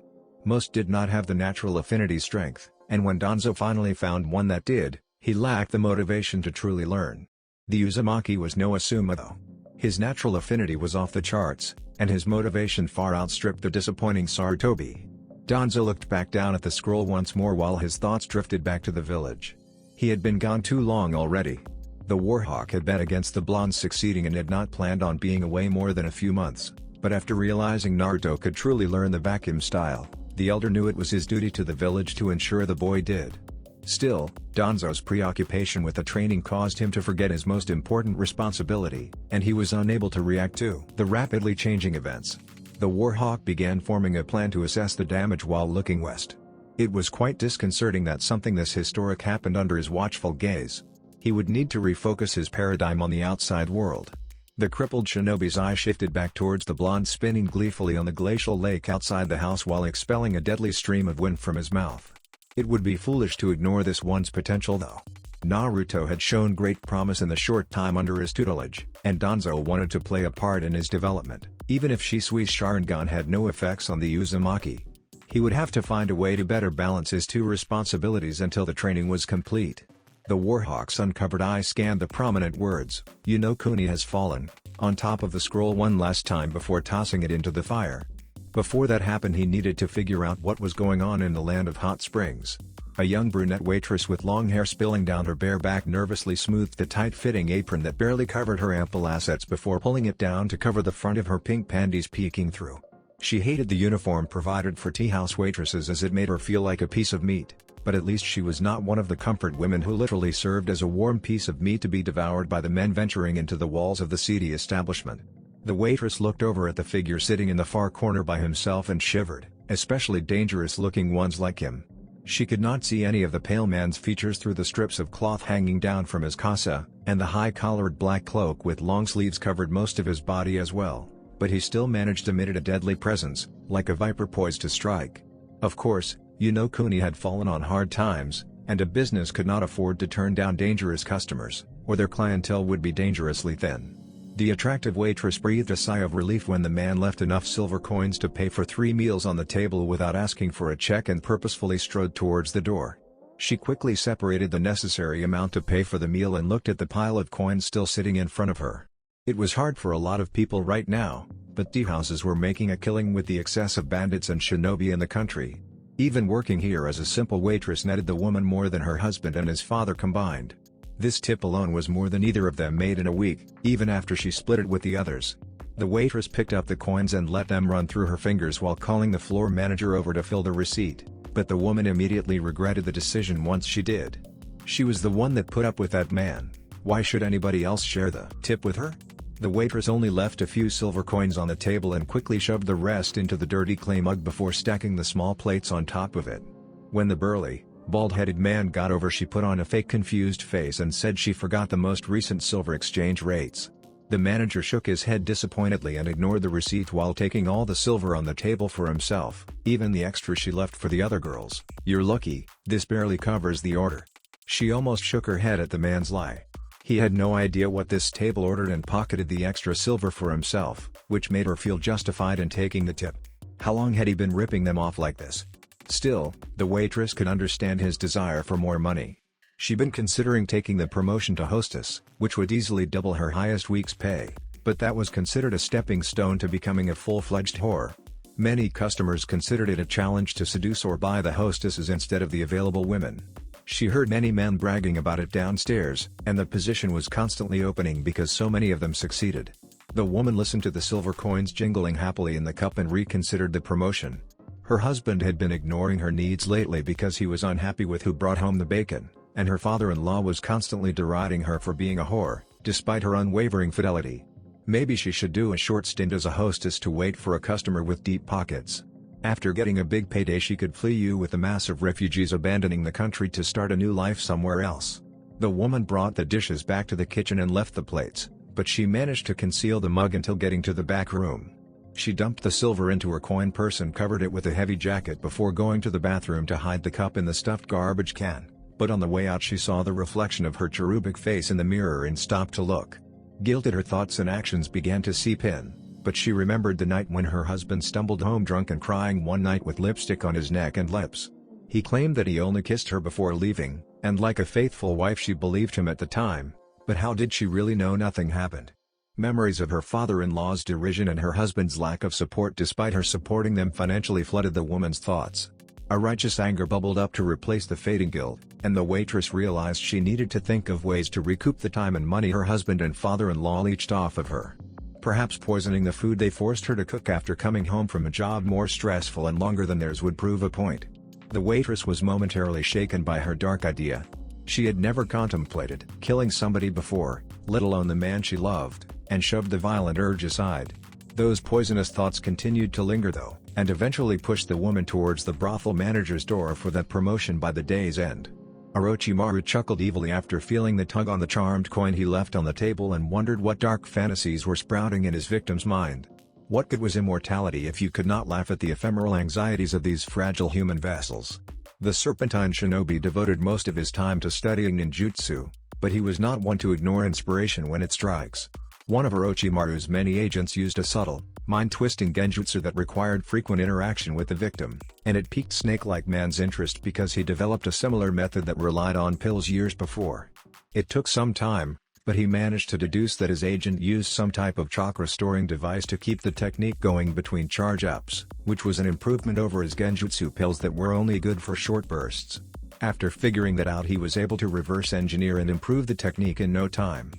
A: Most did not have the natural affinity strength, and when Danzo finally found one that did, he lacked the motivation to truly learn. The Uzumaki was no Asuma though. His natural affinity was off the charts, and his motivation far outstripped the disappointing Sarutobi. Danzo looked back down at the scroll once more while his thoughts drifted back to the village. He had been gone too long already. The Warhawk had bet against the blonde succeeding and had not planned on being away more than a few months, but after realizing Naruto could truly learn the vacuum style, the elder knew it was his duty to the village to ensure the boy did. Still, Danzo's preoccupation with the training caused him to forget his most important responsibility, and he was unable to react to the rapidly changing events. The Warhawk began forming a plan to assess the damage while looking west. It was quite disconcerting that something this historic happened under his watchful gaze. He would need to refocus his paradigm on the outside world. The crippled shinobi's eye shifted back towards the blonde spinning gleefully on the glacial lake outside the house while expelling a deadly stream of wind from his mouth. It would be foolish to ignore this one's potential though. Naruto had shown great promise in the short time under his tutelage, and Danzo wanted to play a part in his development, even if Shisui's sharingan had no effects on the Uzumaki. He would have to find a way to better balance his two responsibilities until the training was complete. The Warhawk's uncovered eye scanned the prominent words, "You know Kuni has fallen," on top of the scroll one last time before tossing it into the fire. Before that happened, he needed to figure out what was going on in the land of hot springs. A young brunette waitress with long hair spilling down her bare back nervously smoothed the tight-fitting apron that barely covered her ample assets before pulling it down to cover the front of her pink panties peeking through. She hated the uniform provided for tea-house waitresses as it made her feel like a piece of meat, but at least she was not one of the comfort women who literally served as a warm piece of meat to be devoured by the men venturing into the walls of the seedy establishment. The waitress looked over at the figure sitting in the far corner by himself and shivered, especially dangerous-looking ones like him. She could not see any of the pale man's features through the strips of cloth hanging down from his kasa, and the high-collared black cloak with long sleeves covered most of his body as well, but he still managed to emit a deadly presence, like a viper poised to strike. Of course, you know Kuni had fallen on hard times, and a business could not afford to turn down dangerous customers, or their clientele would be dangerously thin. The attractive waitress breathed a sigh of relief when the man left enough silver coins to pay for 3 meals on the table without asking for a check and purposefully strode towards the door. She quickly separated the necessary amount to pay for the meal and looked at the pile of coins still sitting in front of her. It was hard for a lot of people right now, but tea houses were making a killing with the excess of bandits and shinobi in the country. Even working here as a simple waitress netted the woman more than her husband and his father combined. This tip alone was more than either of them made in a week, even after she split it with the others. The waitress picked up the coins and let them run through her fingers while calling the floor manager over to fill the receipt, but the woman immediately regretted the decision once she did. She was the one that put up with that man. Why should anybody else share the tip with her? The waitress only left a few silver coins on the table and quickly shoved the rest into the dirty clay mug before stacking the small plates on top of it. When the burly, bald-headed man got over, she put on a fake confused face and said she forgot the most recent silver exchange rates. The manager shook his head disappointedly and ignored the receipt while taking all the silver on the table for himself, even the extra she left for the other girls. "You're lucky, this barely covers the order." She almost shook her head at the man's lie. He had no idea what this table ordered and pocketed the extra silver for himself, which made her feel justified in taking the tip. How long had he been ripping them off like this? Still, the waitress could understand his desire for more money. She'd been considering taking the promotion to hostess, which would easily double her highest week's pay, but that was considered a stepping stone to becoming a full-fledged whore. Many customers considered it a challenge to seduce or buy the hostesses instead of the available women. She heard many men bragging about it downstairs, and the position was constantly opening because so many of them succeeded. The woman listened to the silver coins jingling happily in the cup and reconsidered the promotion. Her husband had been ignoring her needs lately because he was unhappy with who brought home the bacon, and her father-in-law was constantly deriding her for being a whore, despite her unwavering fidelity. Maybe she should do a short stint as a hostess to wait for a customer with deep pockets. After getting a big payday she could flee you with the mass of refugees abandoning the country to start a new life somewhere else. The woman brought the dishes back to the kitchen and left the plates, but she managed to conceal the mug until getting to the back room. She dumped the silver into her coin purse and covered it with a heavy jacket before going to the bathroom to hide the cup in the stuffed garbage can, but on the way out she saw the reflection of her cherubic face in the mirror and stopped to look. Guilt at her thoughts and actions began to seep in, but she remembered the night when her husband stumbled home drunk and crying one night with lipstick on his neck and lips. He claimed that he only kissed her before leaving, and like a faithful wife she believed him at the time, but how did she really know nothing happened? Memories of her father-in-law's derision and her husband's lack of support despite her supporting them financially flooded the woman's thoughts. A righteous anger bubbled up to replace the fading guilt, and the waitress realized she needed to think of ways to recoup the time and money her husband and father-in-law leached off of her. Perhaps poisoning the food they forced her to cook after coming home from a job more stressful and longer than theirs would prove a point. The waitress was momentarily shaken by her dark idea. She had never contemplated killing somebody before, let alone the man she loved, and shoved the violent urge aside. Those poisonous thoughts continued to linger though, and eventually pushed the woman towards the brothel manager's door for that promotion by the day's end. Orochimaru chuckled evilly after feeling the tug on the charmed coin he left on the table and wondered what dark fantasies were sprouting in his victim's mind. What good was immortality if you could not laugh at the ephemeral anxieties of these fragile human vessels? The Serpentine Shinobi devoted most of his time to studying ninjutsu, but he was not one to ignore inspiration when it strikes. One of Orochimaru's many agents used a subtle, mind-twisting genjutsu that required frequent interaction with the victim, and it piqued Snake-like Man's interest because he developed a similar method that relied on pills years before. It took some time, but he managed to deduce that his agent used some type of chakra-storing device to keep the technique going between charge-ups, which was an improvement over his genjutsu pills that were only good for short bursts. After figuring that out he was able to reverse engineer and improve the technique in no time.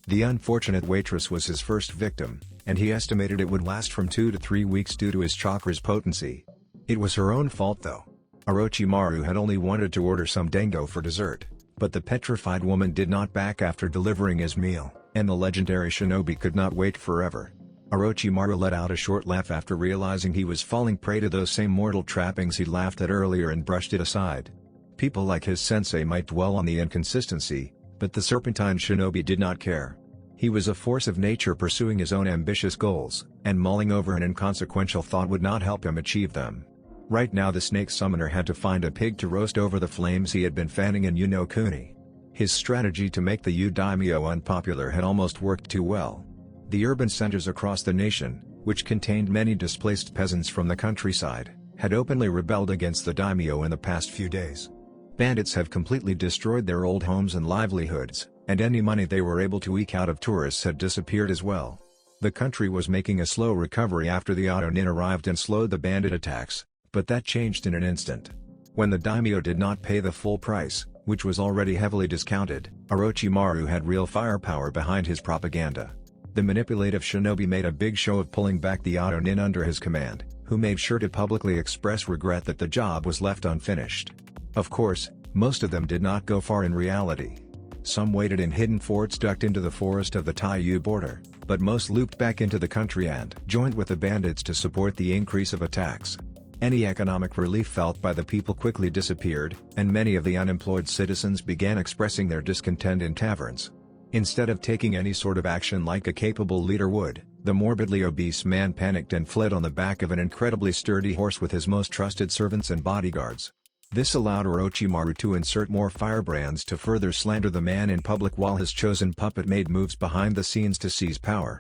A: The unfortunate waitress was his first victim, and he estimated it would last from 2 to 3 weeks due to his chakra's potency. It was her own fault though. Orochimaru had only wanted to order some dango for dessert, but the petrified woman did not back after delivering his meal, and the legendary shinobi could not wait forever. Orochimaru let out a short laugh after realizing he was falling prey to those same mortal trappings he laughed at earlier and brushed it aside. People like his sensei might dwell on the inconsistency, but the Serpentine Shinobi did not care. He was a force of nature pursuing his own ambitious goals, and mulling over an inconsequential thought would not help him achieve them. Right now the snake summoner had to find a pig to roast over the flames he had been fanning in Kuni. His strategy to make the daimyo unpopular had almost worked too well. The urban centers across the nation, which contained many displaced peasants from the countryside, had openly rebelled against the daimyo in the past few days. Bandits have completely destroyed their old homes and livelihoods, and any money they were able to eke out of tourists had disappeared as well. The country was making a slow recovery after the Otonin arrived and slowed the bandit attacks, but that changed in an instant. When the daimyo did not pay the full price, which was already heavily discounted, Orochimaru had real firepower behind his propaganda. The manipulative shinobi made a big show of pulling back the Otonin under his command, who made sure to publicly express regret that the job was left unfinished. Of course, most of them did not go far in reality. Some waited in hidden forts tucked into the forest of the Taiyu border, but most looped back into the country and joined with the bandits to support the increase of attacks. Any economic relief felt by the people quickly disappeared, and many of the unemployed citizens began expressing their discontent in taverns. Instead of taking any sort of action like a capable leader would, the morbidly obese man panicked and fled on the back of an incredibly sturdy horse with his most trusted servants and bodyguards. This allowed Orochimaru to insert more firebrands to further slander the man in public while his chosen puppet made moves behind the scenes to seize power.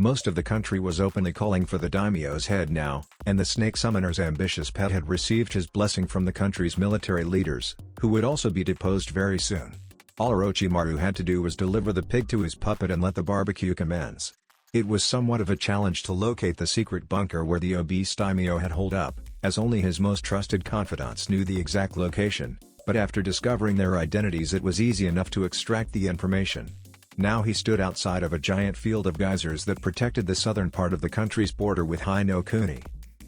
A: Most of the country was openly calling for the daimyo's head now, and the snake summoner's ambitious pet had received his blessing from the country's military leaders, who would also be deposed very soon. All Orochimaru had to do was deliver the pig to his puppet and let the barbecue commence. It was somewhat of a challenge to locate the secret bunker where the obese daimyo had holed up, as only his most trusted confidants knew the exact location, but after discovering their identities it was easy enough to extract the information. Now he stood outside of a giant field of geysers that protected the southern part of the country's border with Hai no Kuni.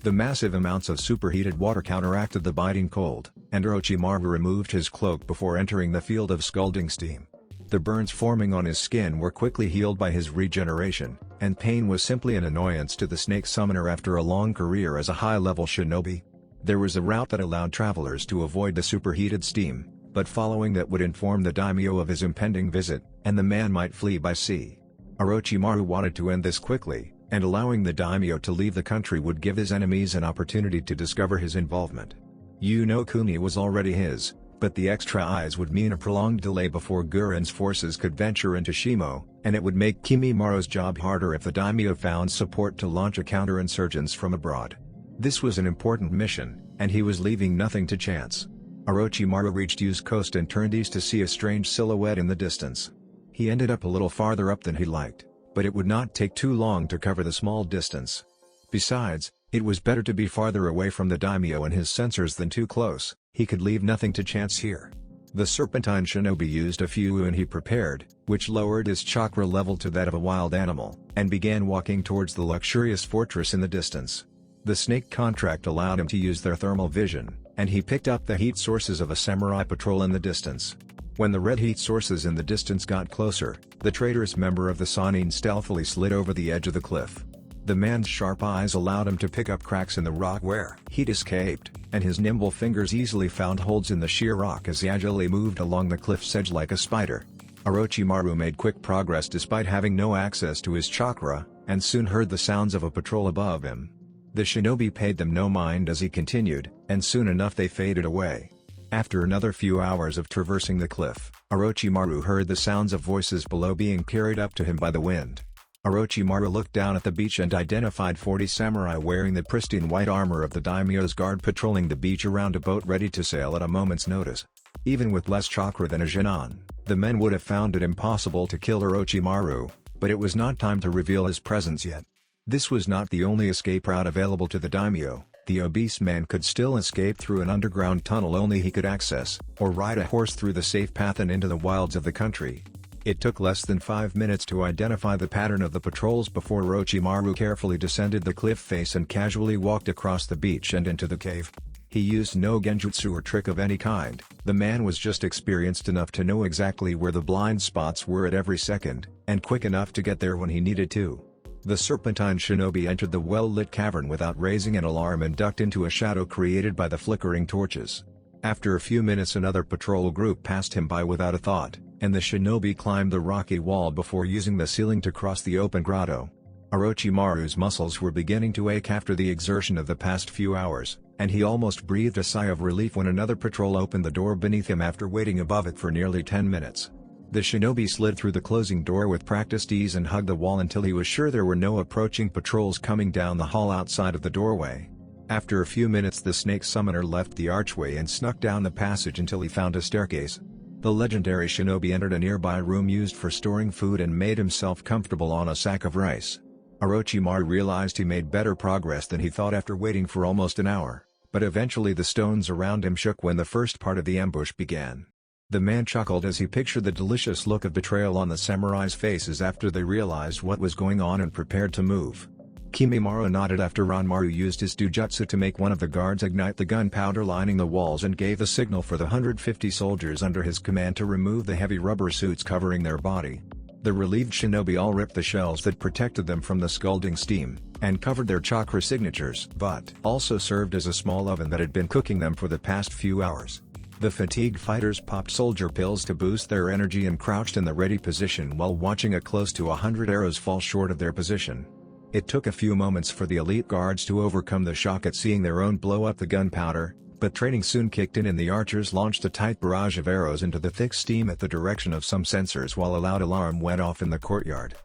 A: The massive amounts of superheated water counteracted the biting cold, and Orochimaru removed his cloak before entering the field of scalding steam. The burns forming on his skin were quickly healed by his regeneration, and pain was simply an annoyance to the snake summoner after a long career as a high-level shinobi. There was a route that allowed travelers to avoid the superheated steam, but following that would inform the daimyo of his impending visit, and the man might flee by sea. Orochimaru wanted to end this quickly, and allowing the daimyo to leave the country would give his enemies an opportunity to discover his involvement. No Kuni was already his, but the extra eyes would mean a prolonged delay before Guren's forces could venture into Shimo, and it would make Kimimura's job harder if the daimyo found support to launch a counterinsurgence from abroad. This was an important mission, and he was leaving nothing to chance. Orochimaru reached U's coast and turned east to see a strange silhouette in the distance. He ended up a little farther up than he liked, but it would not take too long to cover the small distance. Besides, it was better to be farther away from the daimyo and his sensors than too close. He could leave nothing to chance here. The serpentine shinobi used a few and he prepared, which lowered his chakra level to that of a wild animal, and began walking towards the luxurious fortress in the distance. The snake contract allowed him to use their thermal vision, and he picked up the heat sources of a samurai patrol in the distance. When the red heat sources in the distance got closer, the traitorous member of the Sannin stealthily slid over the edge of the cliff. The man's sharp eyes allowed him to pick up cracks in the rock where heat escaped, and his nimble fingers easily found holds in the sheer rock as he agilely moved along the cliff's edge like a spider. Orochimaru made quick progress despite having no access to his chakra, and soon heard the sounds of a patrol above him. The shinobi paid them no mind as he continued, and soon enough they faded away. After another few hours of traversing the cliff, Orochimaru heard the sounds of voices below being carried up to him by the wind. Orochimaru looked down at the beach and identified 40 samurai wearing the pristine white armor of the daimyo's guard patrolling the beach around a boat ready to sail at a moment's notice. Even with less chakra than a genin, the men would have found it impossible to kill Orochimaru, but it was not time to reveal his presence yet. This was not the only escape route available to the daimyo. The obese man could still escape through an underground tunnel only he could access, or ride a horse through the safe path and into the wilds of the country. It took less than 5 minutes to identify the pattern of the patrols before Orochimaru carefully descended the cliff face and casually walked across the beach and into the cave. He used no genjutsu or trick of any kind. The man was just experienced enough to know exactly where the blind spots were at every second, and quick enough to get there when he needed to. The serpentine shinobi entered the well-lit cavern without raising an alarm and ducked into a shadow created by the flickering torches. After a few minutes another patrol group passed him by without a thought, and the shinobi climbed the rocky wall before using the ceiling to cross the open grotto. Orochimaru's muscles were beginning to ache after the exertion of the past few hours, and he almost breathed a sigh of relief when another patrol opened the door beneath him after waiting above it for nearly 10 minutes. The shinobi slid through the closing door with practiced ease and hugged the wall until he was sure there were no approaching patrols coming down the hall outside of the doorway. After a few minutes the snake summoner left the archway and snuck down the passage until he found a staircase. The legendary shinobi entered a nearby room used for storing food and made himself comfortable on a sack of rice. Orochimaru realized he made better progress than he thought after waiting for almost an hour, but eventually the stones around him shook when the first part of the ambush began. The man chuckled as he pictured the delicious look of betrayal on the samurai's faces after they realized what was going on and prepared to move. Kimimura nodded after Ranmaru used his dujutsu to make one of the guards ignite the gunpowder lining the walls and gave the signal for the 150 soldiers under his command to remove the heavy rubber suits covering their body. The relieved shinobi all ripped the shells that protected them from the scalding steam, and covered their chakra signatures but also served as a small oven that had been cooking them for the past few hours. The fatigued fighters popped soldier pills to boost their energy and crouched in the ready position while watching a close to 100 arrows fall short of their position. It took a few moments for the elite guards to overcome the shock at seeing their own blow up the gunpowder, but training soon kicked in and the archers launched a tight barrage of arrows into the thick steam at the direction of some sensors while a loud alarm went off in the courtyard.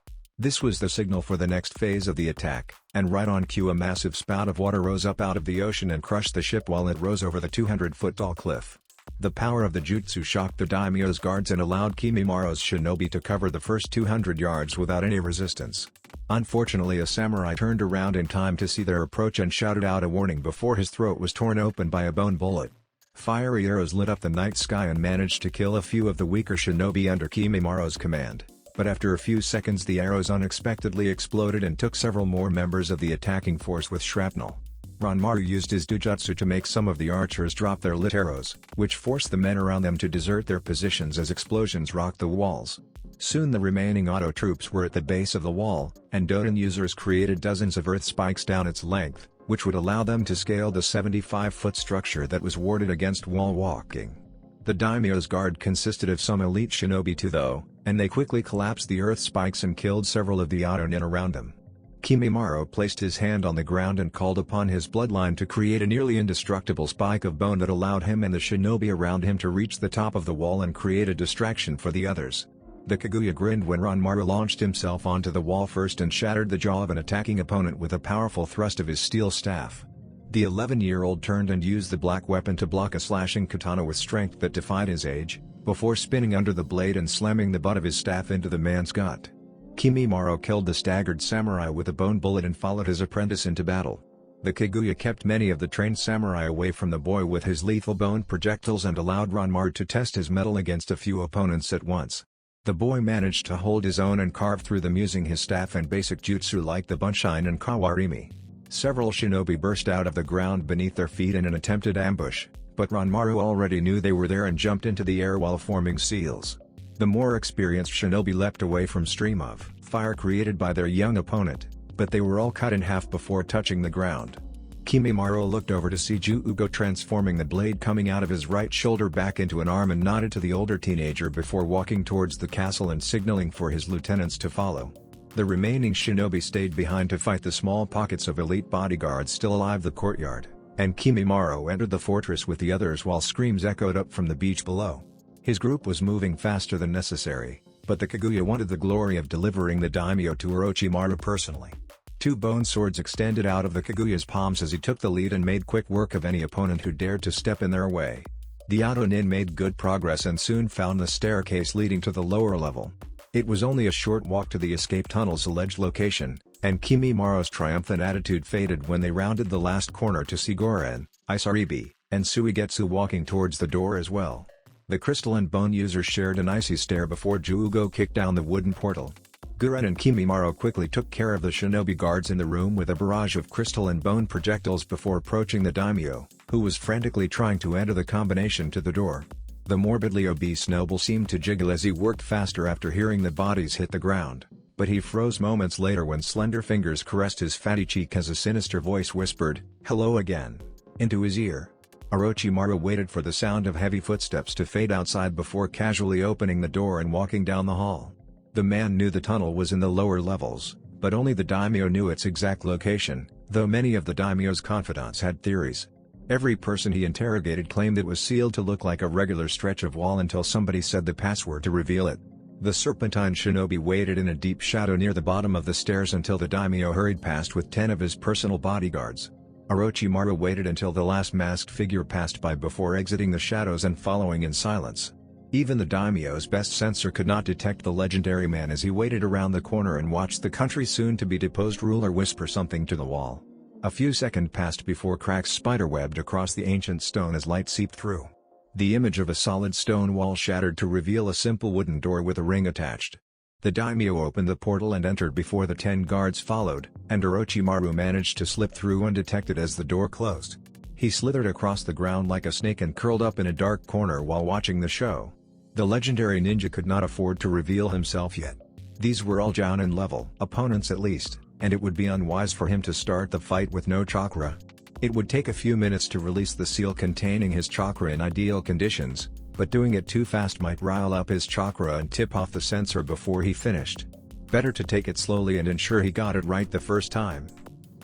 A: This was the signal for the next phase of the attack, and right on cue a massive spout of water rose up out of the ocean and crushed the ship while it rose over the 200-foot-tall cliff. The power of the jutsu shocked the daimyo's guards and allowed Kimimara's shinobi to cover the first 200 yards without any resistance. Unfortunately, a samurai turned around in time to see their approach and shouted out a warning before his throat was torn open by a bone bullet. Fiery arrows lit up the night sky and managed to kill a few of the weaker shinobi under Kimimara's command, but after a few seconds the arrows unexpectedly exploded and took several more members of the attacking force with shrapnel. Ranmaru used his dojutsu to make some of the archers drop their lit arrows, which forced the men around them to desert their positions as explosions rocked the walls. Soon the remaining Auto troops were at the base of the wall, and Doden users created dozens of earth spikes down its length, which would allow them to scale the 75-foot structure that was warded against wall walking. The daimyo's guard consisted of some elite shinobi too though, and they quickly collapsed the earth spikes and killed several of the Auto nin around them. Kimimaro placed his hand on the ground and called upon his bloodline to create a nearly indestructible spike of bone that allowed him and the shinobi around him to reach the top of the wall and create a distraction for the others. The Kaguya grinned when Ranmaru launched himself onto the wall first and shattered the jaw of an attacking opponent with a powerful thrust of his steel staff. The 11-year-old turned and used the black weapon to block a slashing katana with strength that defied his age, before spinning under the blade and slamming the butt of his staff into the man's gut. Kimimaro killed the staggered samurai with a bone bullet and followed his apprentice into battle. The Kaguya kept many of the trained samurai away from the boy with his lethal bone projectiles and allowed Ranmaru to test his mettle against a few opponents at once. The boy managed to hold his own and carve through them using his staff and basic jutsu like the Bunshin and Kawarimi. Several shinobi burst out of the ground beneath their feet in an attempted ambush, but Ranmaru already knew they were there and jumped into the air while forming seals. The more experienced shinobi leapt away from stream of fire created by their young opponent, but they were all cut in half before touching the ground. Kimimaro looked over to see Juugo transforming the blade coming out of his right shoulder back into an arm and nodded to the older teenager before walking towards the castle and signaling for his lieutenants to follow. The remaining shinobi stayed behind to fight the small pockets of elite bodyguards still alive in the courtyard, and Kimimaro entered the fortress with the others while screams echoed up from the beach below. His group was moving faster than necessary, but the Kaguya wanted the glory of delivering the daimyo to Orochimaru personally. Two bone swords extended out of the Kaguya's palms as he took the lead and made quick work of any opponent who dared to step in their way. The Auto nin made good progress and soon found the staircase leading to the lower level. It was only a short walk to the escape tunnel's alleged location, and Kimimaro's triumphant attitude faded when they rounded the last corner to see Goren, Isaribi, and Suigetsu walking towards the door as well. The crystal and bone users shared an icy stare before Juugo kicked down the wooden portal. Goren and Kimimaro quickly took care of the shinobi guards in the room with a barrage of crystal and bone projectiles before approaching the daimyo, who was frantically trying to enter the combination to the door. The morbidly obese noble seemed to jiggle as he worked faster after hearing the bodies hit the ground, but he froze moments later when slender fingers caressed his fatty cheek as a sinister voice whispered, "Hello again," into his ear. Orochimaru waited for the sound of heavy footsteps to fade outside before casually opening the door and walking down the hall. The man knew the tunnel was in the lower levels, but only the daimyo knew its exact location, though many of the daimyo's confidants had theories. Every person he interrogated claimed it was sealed to look like a regular stretch of wall until somebody said the password to reveal it. The serpentine shinobi waited in a deep shadow near the bottom of the stairs until the daimyo hurried past with 10 of his personal bodyguards. Orochimaru waited until the last masked figure passed by before exiting the shadows and following in silence. Even the daimyo's best sensor could not detect the legendary man as he waited around the corner and watched the country's soon-to-be-deposed ruler whisper something to the wall. A few seconds passed before cracks spiderwebbed across the ancient stone as light seeped through. The image of a solid stone wall shattered to reveal a simple wooden door with a ring attached. The daimyo opened the portal and entered before the 10 guards followed, and Orochimaru managed to slip through undetected as the door closed. He slithered across the ground like a snake and curled up in a dark corner while watching the show. The legendary ninja could not afford to reveal himself yet. These were all Jounin level opponents at least, and it would be unwise for him to start the fight with no chakra. It would take a few minutes to release the seal containing his chakra in ideal conditions, but doing it too fast might rile up his chakra and tip off the sensor before he finished. Better to take it slowly and ensure he got it right the first time.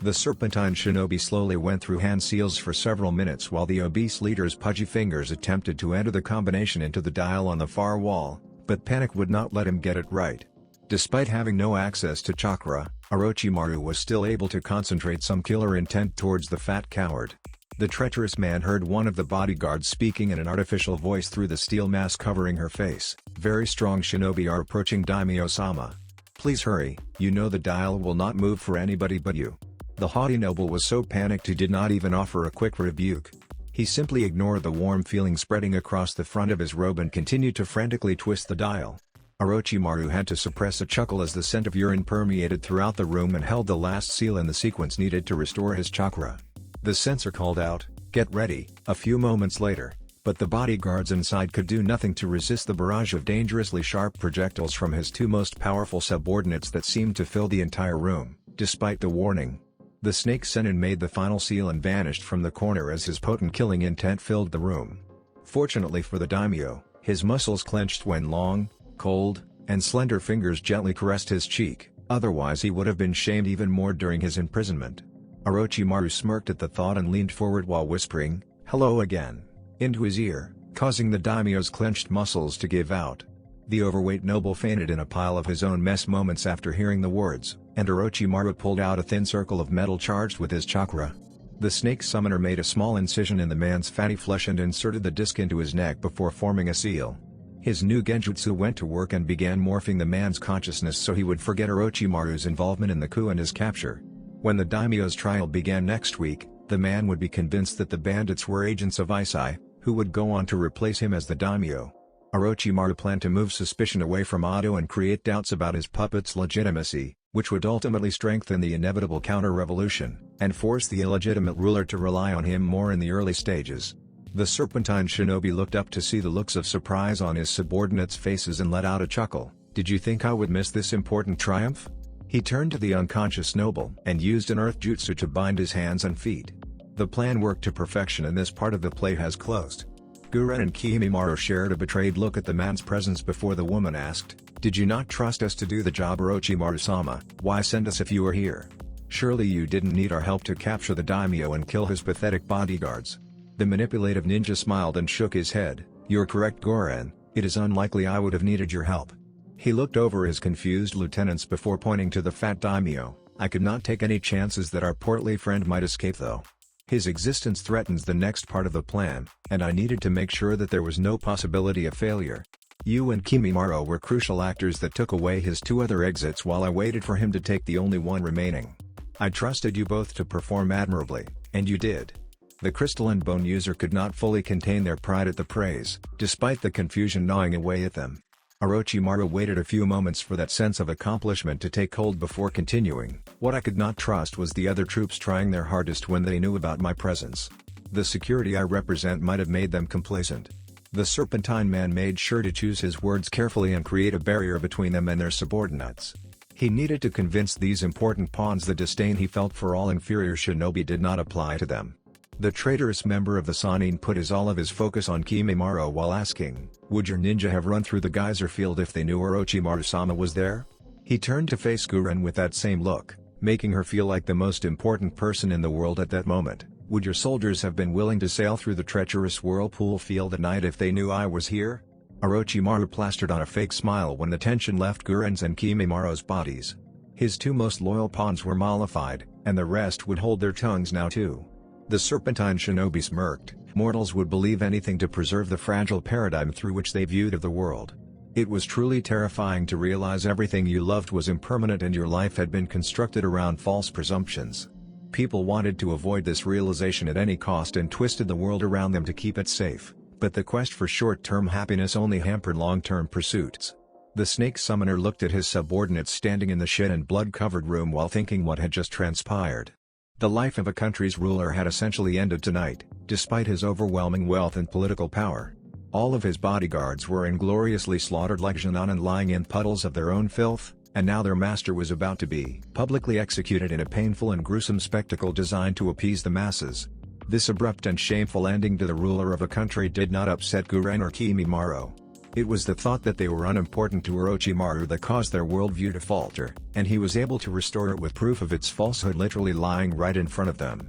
A: The serpentine shinobi slowly went through hand seals for several minutes while the obese leader's pudgy fingers attempted to enter the combination into the dial on the far wall, but panic would not let him get it right. Despite having no access to chakra, Orochimaru was still able to concentrate some killer intent towards the fat coward. The treacherous man heard one of the bodyguards speaking in an artificial voice through the steel mask covering her face. "Very strong shinobi are approaching Daimyo-sama. Please hurry, you know the dial will not move for anybody but you." The haughty noble was so panicked he did not even offer a quick rebuke. He simply ignored the warm feeling spreading across the front of his robe and continued to frantically twist the dial. Orochimaru had to suppress a chuckle as the scent of urine permeated throughout the room and held the last seal in the sequence needed to restore his chakra. The sensor called out, "Get ready," a few moments later, but the bodyguards inside could do nothing to resist the barrage of dangerously sharp projectiles from his two most powerful subordinates that seemed to fill the entire room. Despite the warning, the snake Sennin made the final seal and vanished from the corner as his potent killing intent filled the room. Fortunately for the daimyo, his muscles clenched when long, cold, and slender fingers gently caressed his cheek, otherwise he would have been shamed even more during his imprisonment. Orochimaru smirked at the thought and leaned forward while whispering, "Hello again," into his ear, causing the daimyo's clenched muscles to give out. The overweight noble fainted in a pile of his own mess moments after hearing the words, and Orochimaru pulled out a thin circle of metal charged with his chakra. The snake summoner made a small incision in the man's fatty flesh and inserted the disc into his neck before forming a seal. His new genjutsu went to work and began morphing the man's consciousness so he would forget Orochimaru's involvement in the coup and his capture. When the daimyo's trial began next week, the man would be convinced that the bandits were agents of Isai, who would go on to replace him as the daimyo. Orochimaru planned to move suspicion away from Oto and create doubts about his puppet's legitimacy, which would ultimately strengthen the inevitable counter-revolution, and force the illegitimate ruler to rely on him more in the early stages. The serpentine shinobi looked up to see the looks of surprise on his subordinates' faces and let out a chuckle. "Did you think I would miss this important triumph?" He turned to the unconscious noble and used an earth jutsu to bind his hands and feet. The plan worked to perfection and this part of the play has closed. Guren and Kimimaro shared a betrayed look at the man's presence before the woman asked, "Did you not trust us to do the job, Orochimaru-sama? Why send us if you are here? Surely you didn't need our help to capture the daimyo and kill his pathetic bodyguards." The manipulative ninja smiled and shook his head. "You're correct, Guren, it is unlikely I would have needed your help." He looked over his confused lieutenants before pointing to the fat daimyo. "I could not take any chances that our portly friend might escape though. His existence threatens the next part of the plan, and I needed to make sure that there was no possibility of failure. You and Kimimaro were crucial actors that took away his two other exits while I waited for him to take the only one remaining. I trusted you both to perform admirably, and you did." The crystalline bone user could not fully contain their pride at the praise, despite the confusion gnawing away at them. Orochimaru waited a few moments for that sense of accomplishment to take hold before continuing. "What I could not trust was the other troops trying their hardest when they knew about my presence. The security I represent might have made them complacent." The serpentine man made sure to choose his words carefully and create a barrier between them and their subordinates. He needed to convince these important pawns the disdain he felt for all inferior shinobi did not apply to them. The traitorous member of the Sannin put all of his focus on Kimimaro while asking, "Would your ninja have run through the geyser field if they knew Orochimaru-sama was there?" He turned to face Guren with that same look, making her feel like the most important person in the world at that moment. "Would your soldiers have been willing to sail through the treacherous whirlpool field at night if they knew I was here?" Orochimaru plastered on a fake smile when the tension left Guren's and Kimimaro's bodies. His two most loyal pawns were mollified, and the rest would hold their tongues now too. The serpentine shinobi smirked. Mortals would believe anything to preserve the fragile paradigm through which they viewed of the world. It was truly terrifying to realize everything you loved was impermanent and your life had been constructed around false presumptions. People wanted to avoid this realization at any cost and twisted the world around them to keep it safe, but the quest for short-term happiness only hampered long-term pursuits. The snake summoner looked at his subordinates standing in the shit and blood-covered room while thinking what had just transpired. The life of a country's ruler had essentially ended tonight, despite his overwhelming wealth and political power. All of his bodyguards were ingloriously slaughtered like Genin lying in puddles of their own filth, and now their master was about to be publicly executed in a painful and gruesome spectacle designed to appease the masses. This abrupt and shameful ending to the ruler of a country did not upset Guren or Kimimaro. It was the thought that they were unimportant to Orochimaru that caused their worldview to falter, and he was able to restore it with proof of its falsehood literally lying right in front of them.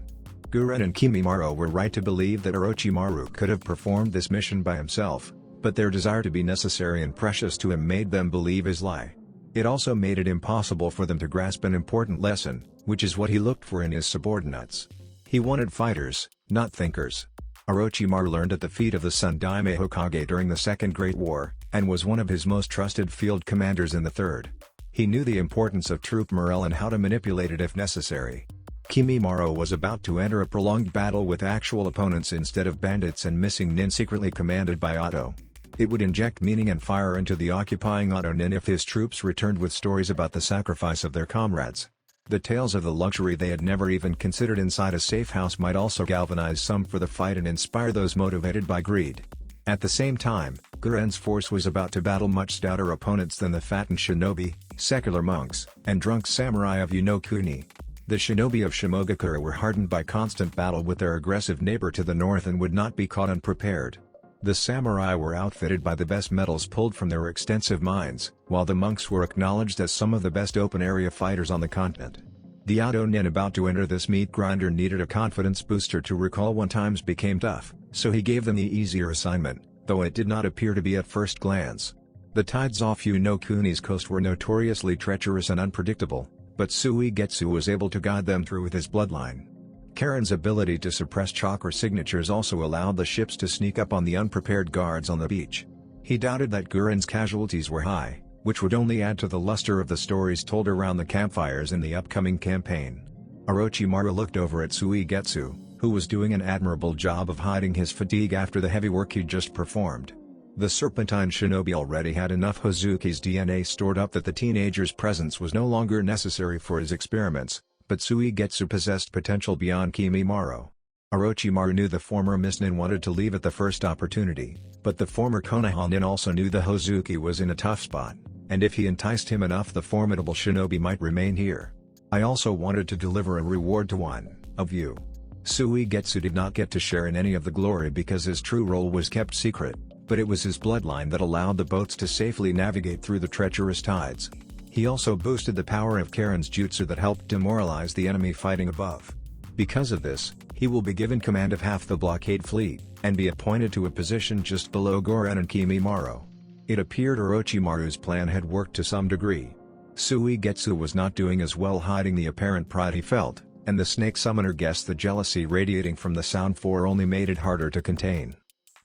A: Guren and Kimimaro were right to believe that Orochimaru could have performed this mission by himself, but their desire to be necessary and precious to him made them believe his lie. It also made it impossible for them to grasp an important lesson, which is what he looked for in his subordinates. He wanted fighters, not thinkers. Orochimaru learned at the feet of the Sun Daime Hokage during the Second Great War, and was one of his most trusted field commanders in the Third. He knew the importance of troop morale and how to manipulate it if necessary. Kimimaro was about to enter a prolonged battle with actual opponents instead of bandits and missing nin secretly commanded by Otto. It would inject meaning and fire into the occupying Otto nin if his troops returned with stories about the sacrifice of their comrades. The tales of the luxury they had never even considered inside a safe house might also galvanize some for the fight and inspire those motivated by greed. At the same time, Guren's force was about to battle much stouter opponents than the fattened shinobi, secular monks, and drunk samurai of Yonokuni. The shinobi of Shimogakure were hardened by constant battle with their aggressive neighbor to the north and would not be caught unprepared. The samurai were outfitted by the best metals pulled from their extensive mines, while the monks were acknowledged as some of the best open-area fighters on the continent. The Otto nin about to enter this meat grinder needed a confidence booster to recall when times became tough, so he gave them the easier assignment, though it did not appear to be at first glance. The tides off Yonokuni's coast were notoriously treacherous and unpredictable, but Suigetsu was able to guide them through with his bloodline. Karen's ability to suppress chakra signatures also allowed the ships to sneak up on the unprepared guards on the beach. He doubted that Guren's casualties were high, which would only add to the luster of the stories told around the campfires in the upcoming campaign. Orochimaru looked over at Suigetsu, who was doing an admirable job of hiding his fatigue after the heavy work he'd just performed. The Serpentine Shinobi already had enough Hazuki's DNA stored up that the teenager's presence was no longer necessary for his experiments, but Suigetsu possessed potential beyond Kimimaro. Orochimaru knew the former Mist-nin wanted to leave at the first opportunity, but the former Konoha-nin also knew the Hazuki was in a tough spot, and if he enticed him enough the formidable shinobi might remain here. I also wanted to deliver a reward to one of you. Suigetsu did not get to share in any of the glory because his true role was kept secret, but it was his bloodline that allowed the boats to safely navigate through the treacherous tides. He also boosted the power of Karen's jutsu that helped demoralize the enemy fighting above. Because of this, he will be given command of half the blockade fleet, and be appointed to a position just below Guren and Kimimaro. It appeared Orochimaru's plan had worked to some degree. Suigetsu was not doing as well hiding the apparent pride he felt, and the snake summoner guessed the jealousy radiating from the Sound Four only made it harder to contain.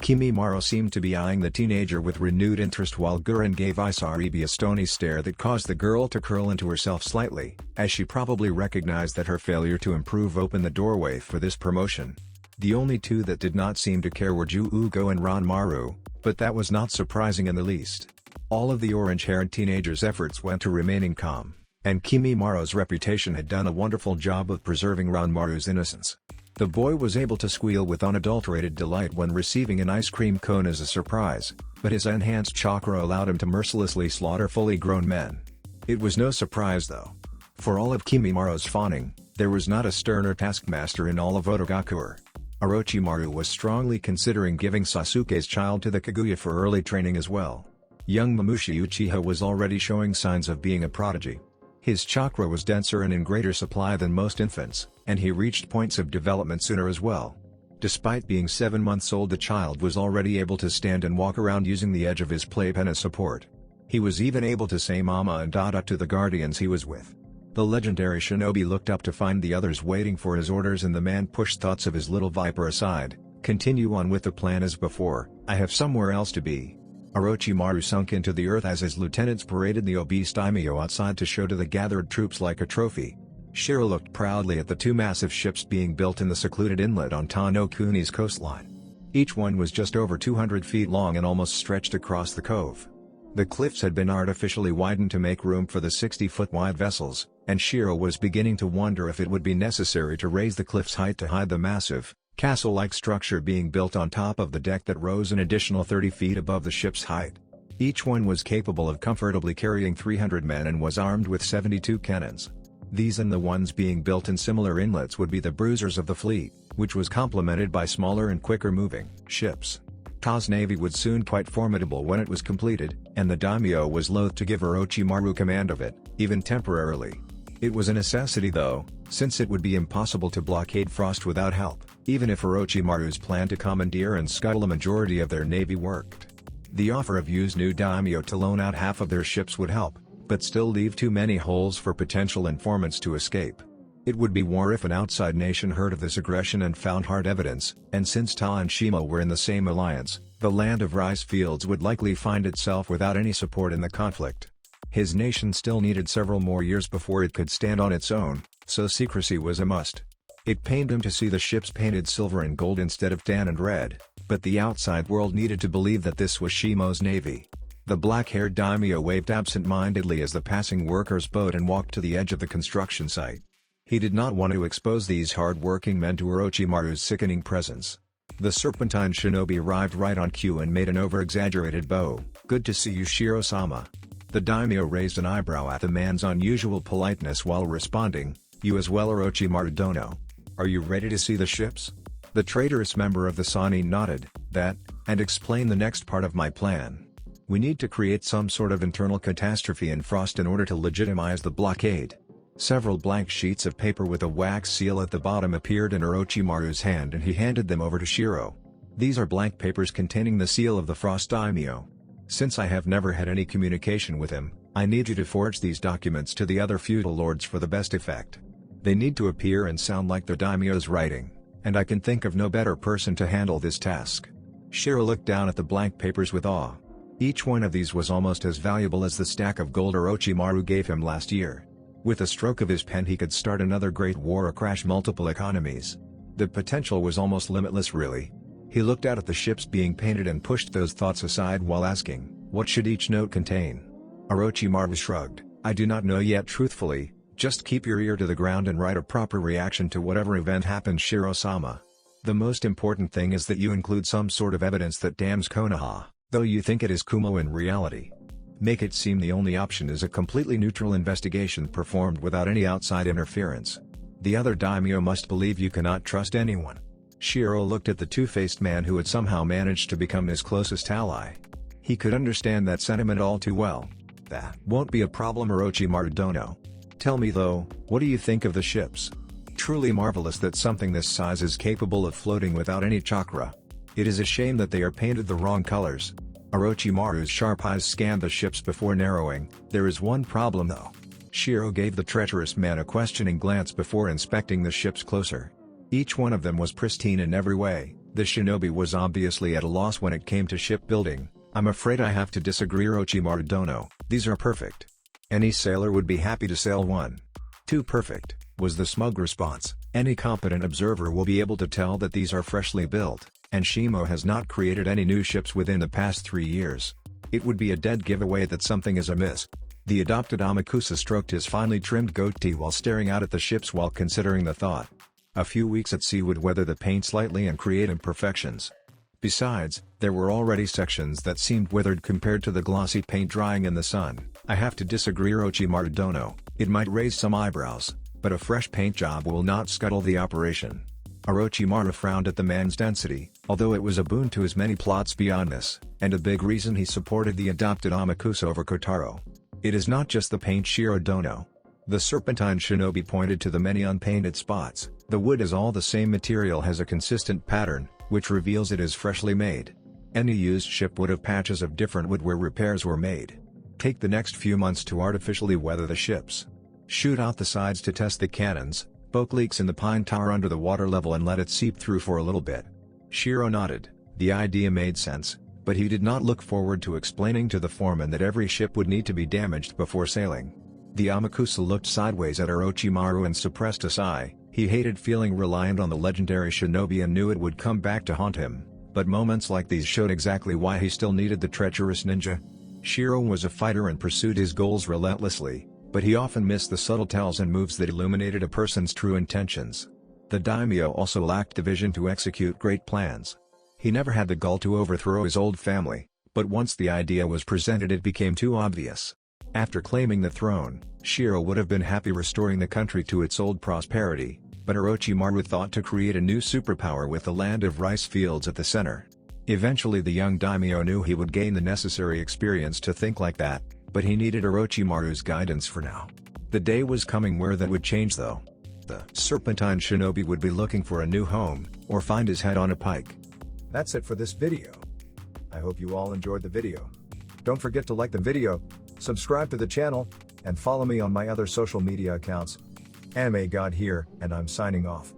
A: Kimimaro seemed to be eyeing the teenager with renewed interest while Guren gave Isaribi a stony stare that caused the girl to curl into herself slightly, as she probably recognized that her failure to improve opened the doorway for this promotion. The only two that did not seem to care were Ju-Ugo and Ranmaru, but that was not surprising in the least. All of the orange-haired teenager's efforts went to remaining calm, and Kimimaro's reputation had done a wonderful job of preserving Ranmaru's innocence. The boy was able to squeal with unadulterated delight when receiving an ice cream cone as a surprise, but his enhanced chakra allowed him to mercilessly slaughter fully grown men. It was no surprise though. For all of Kimimaro's fawning, there was not a sterner taskmaster in all of Otogakure. Orochimaru was strongly considering giving Sasuke's child to the Kaguya for early training as well. Young Mamushi Uchiha was already showing signs of being a prodigy. His chakra was denser and in greater supply than most infants, and he reached points of development sooner as well. Despite being 7 months old, the child was already able to stand and walk around using the edge of his playpen as support. He was even able to say mama and dada to the guardians he was with. The legendary shinobi looked up to find the others waiting for his orders, and the man pushed thoughts of his little viper aside. Continue on with the plan as before, I have somewhere else to be. Orochimaru sunk into the earth as his lieutenants paraded the obese daimyo outside to show to the gathered troops like a trophy. Shiro looked proudly at the two massive ships being built in the secluded inlet on Tano Kuni's coastline. Each one was just over 200 feet long and almost stretched across the cove. The cliffs had been artificially widened to make room for the 60-foot wide vessels, and Shiro was beginning to wonder if it would be necessary to raise the cliff's height to hide the massive, castle-like structure being built on top of the deck that rose an additional 30 feet above the ship's height. Each one was capable of comfortably carrying 300 men and was armed with 72 cannons. These and the ones being built in similar inlets would be the bruisers of the fleet, which was complemented by smaller and quicker-moving ships. Ta's navy would soon quite formidable when it was completed, and the daimyo was loath to give Orochimaru command of it, even temporarily. It was a necessity though, since it would be impossible to blockade Frost without help, even if Orochimaru's plan to commandeer and scuttle a majority of their navy worked. The offer of Yu's new daimyo to loan out half of their ships would help, but still leave too many holes for potential informants to escape. It would be war if an outside nation heard of this aggression and found hard evidence, and since Ta and Shimo were in the same alliance, the land of rice fields would likely find itself without any support in the conflict. His nation still needed several more years before it could stand on its own, so secrecy was a must. It pained him to see the ships painted silver and gold instead of tan and red, but the outside world needed to believe that this was Shimo's navy. The black-haired daimyo waved absent-mindedly as the passing workers bowed and walked to the edge of the construction site. He did not want to expose these hard-working men to Orochimaru's sickening presence. The serpentine shinobi arrived right on cue and made an over-exaggerated bow. "Good to see you, Shiro-sama." The daimyo raised an eyebrow at the man's unusual politeness while responding, "You as well, Orochimaru Dono. Are you ready to see the ships?" The traitorous member of the Sanin nodded, "That, and explain the next part of my plan. We need to create some sort of internal catastrophe in Frost in order to legitimize the blockade." Several blank sheets of paper with a wax seal at the bottom appeared in Orochimaru's hand and he handed them over to Shiro. "These are blank papers containing the seal of the Frost Daimyo. Since I have never had any communication with him, I need you to forge these documents to the other feudal lords for the best effect. They need to appear and sound like the daimyo's writing, and I can think of no better person to handle this task." Shiro looked down at the blank papers with awe. Each one of these was almost as valuable as the stack of gold Orochimaru gave him last year. With a stroke of his pen he could start another great war or crash multiple economies. The potential was almost limitless, really. He looked out at the ships being painted and pushed those thoughts aside while asking, "What should each note contain?" Orochimaru shrugged, "I do not know yet, truthfully. Just keep your ear to the ground and write a proper reaction to whatever event happens, Shiro-sama. The most important thing is that you include some sort of evidence that damns Konoha, though you think it is Kumo in reality. Make it seem the only option is a completely neutral investigation performed without any outside interference. The other daimyo must believe you cannot trust anyone." Shiro looked at the two-faced man who had somehow managed to become his closest ally. He could understand that sentiment all too well. "That won't be a problem, Orochimaru Dono. Tell me though, what do you think of the ships? Truly marvelous that something this size is capable of floating without any chakra. It is a shame that they are painted the wrong colors." Orochimaru's sharp eyes scanned the ships before narrowing, "There is one problem though." Shiro gave the treacherous man a questioning glance before inspecting the ships closer. Each one of them was pristine in every way. The shinobi was obviously at a loss when it came to shipbuilding. "I'm afraid I have to disagree, Orochimaru Dono. These are perfect. Any sailor would be happy to sail one." "Too perfect," was the smug response. "Any competent observer will be able to tell that these are freshly built, and Shimo has not created any new ships within the past 3 years. It would be a dead giveaway that something is amiss." The adopted Amakusa stroked his finely trimmed goatee while staring out at the ships while considering the thought. A few weeks at sea would weather the paint slightly and create imperfections. Besides, there were already sections that seemed withered compared to the glossy paint drying in the sun. "I have to disagree, Orochimaru Dono. It might raise some eyebrows, but a fresh paint job will not scuttle the operation." Orochimaru frowned at the man's density, although it was a boon to his many plots beyond this, and a big reason he supported the adopted Amakusa over Kotaro. "It is not just the paint, Shiro Dono." The serpentine shinobi pointed to the many unpainted spots. "The wood is all the same material, has a consistent pattern, which reveals it is freshly made. Any used ship would have patches of different wood where repairs were made. Take the next few months to artificially weather the ships. Shoot out the sides to test the cannons, poke leaks in the pine tar under the water level and let it seep through for a little bit." Shiro nodded. The idea made sense, but he did not look forward to explaining to the foreman that every ship would need to be damaged before sailing. The Amakusa looked sideways at Orochimaru and suppressed a sigh. He hated feeling reliant on the legendary shinobi and knew it would come back to haunt him, but moments like these showed exactly why he still needed the treacherous ninja. Shiro was a fighter and pursued his goals relentlessly, but he often missed the subtle tells and moves that illuminated a person's true intentions. The daimyo also lacked the vision to execute great plans. He never had the gall to overthrow his old family, but once the idea was presented it became too obvious. After claiming the throne, Shiro would have been happy restoring the country to its old prosperity, but Orochimaru thought to create a new superpower with the land of rice fields at the center. Eventually the young daimyo knew he would gain the necessary experience to think like that, but he needed Orochimaru's guidance for now. The day was coming where that would change though. The serpentine shinobi would be looking for a new home, or find his head on a pike. That's it for this video. I hope you all enjoyed the video. Don't forget to like the video,
B: Subscribe to the channel, and follow me on my other social media accounts. Anime God here, and I'm signing off.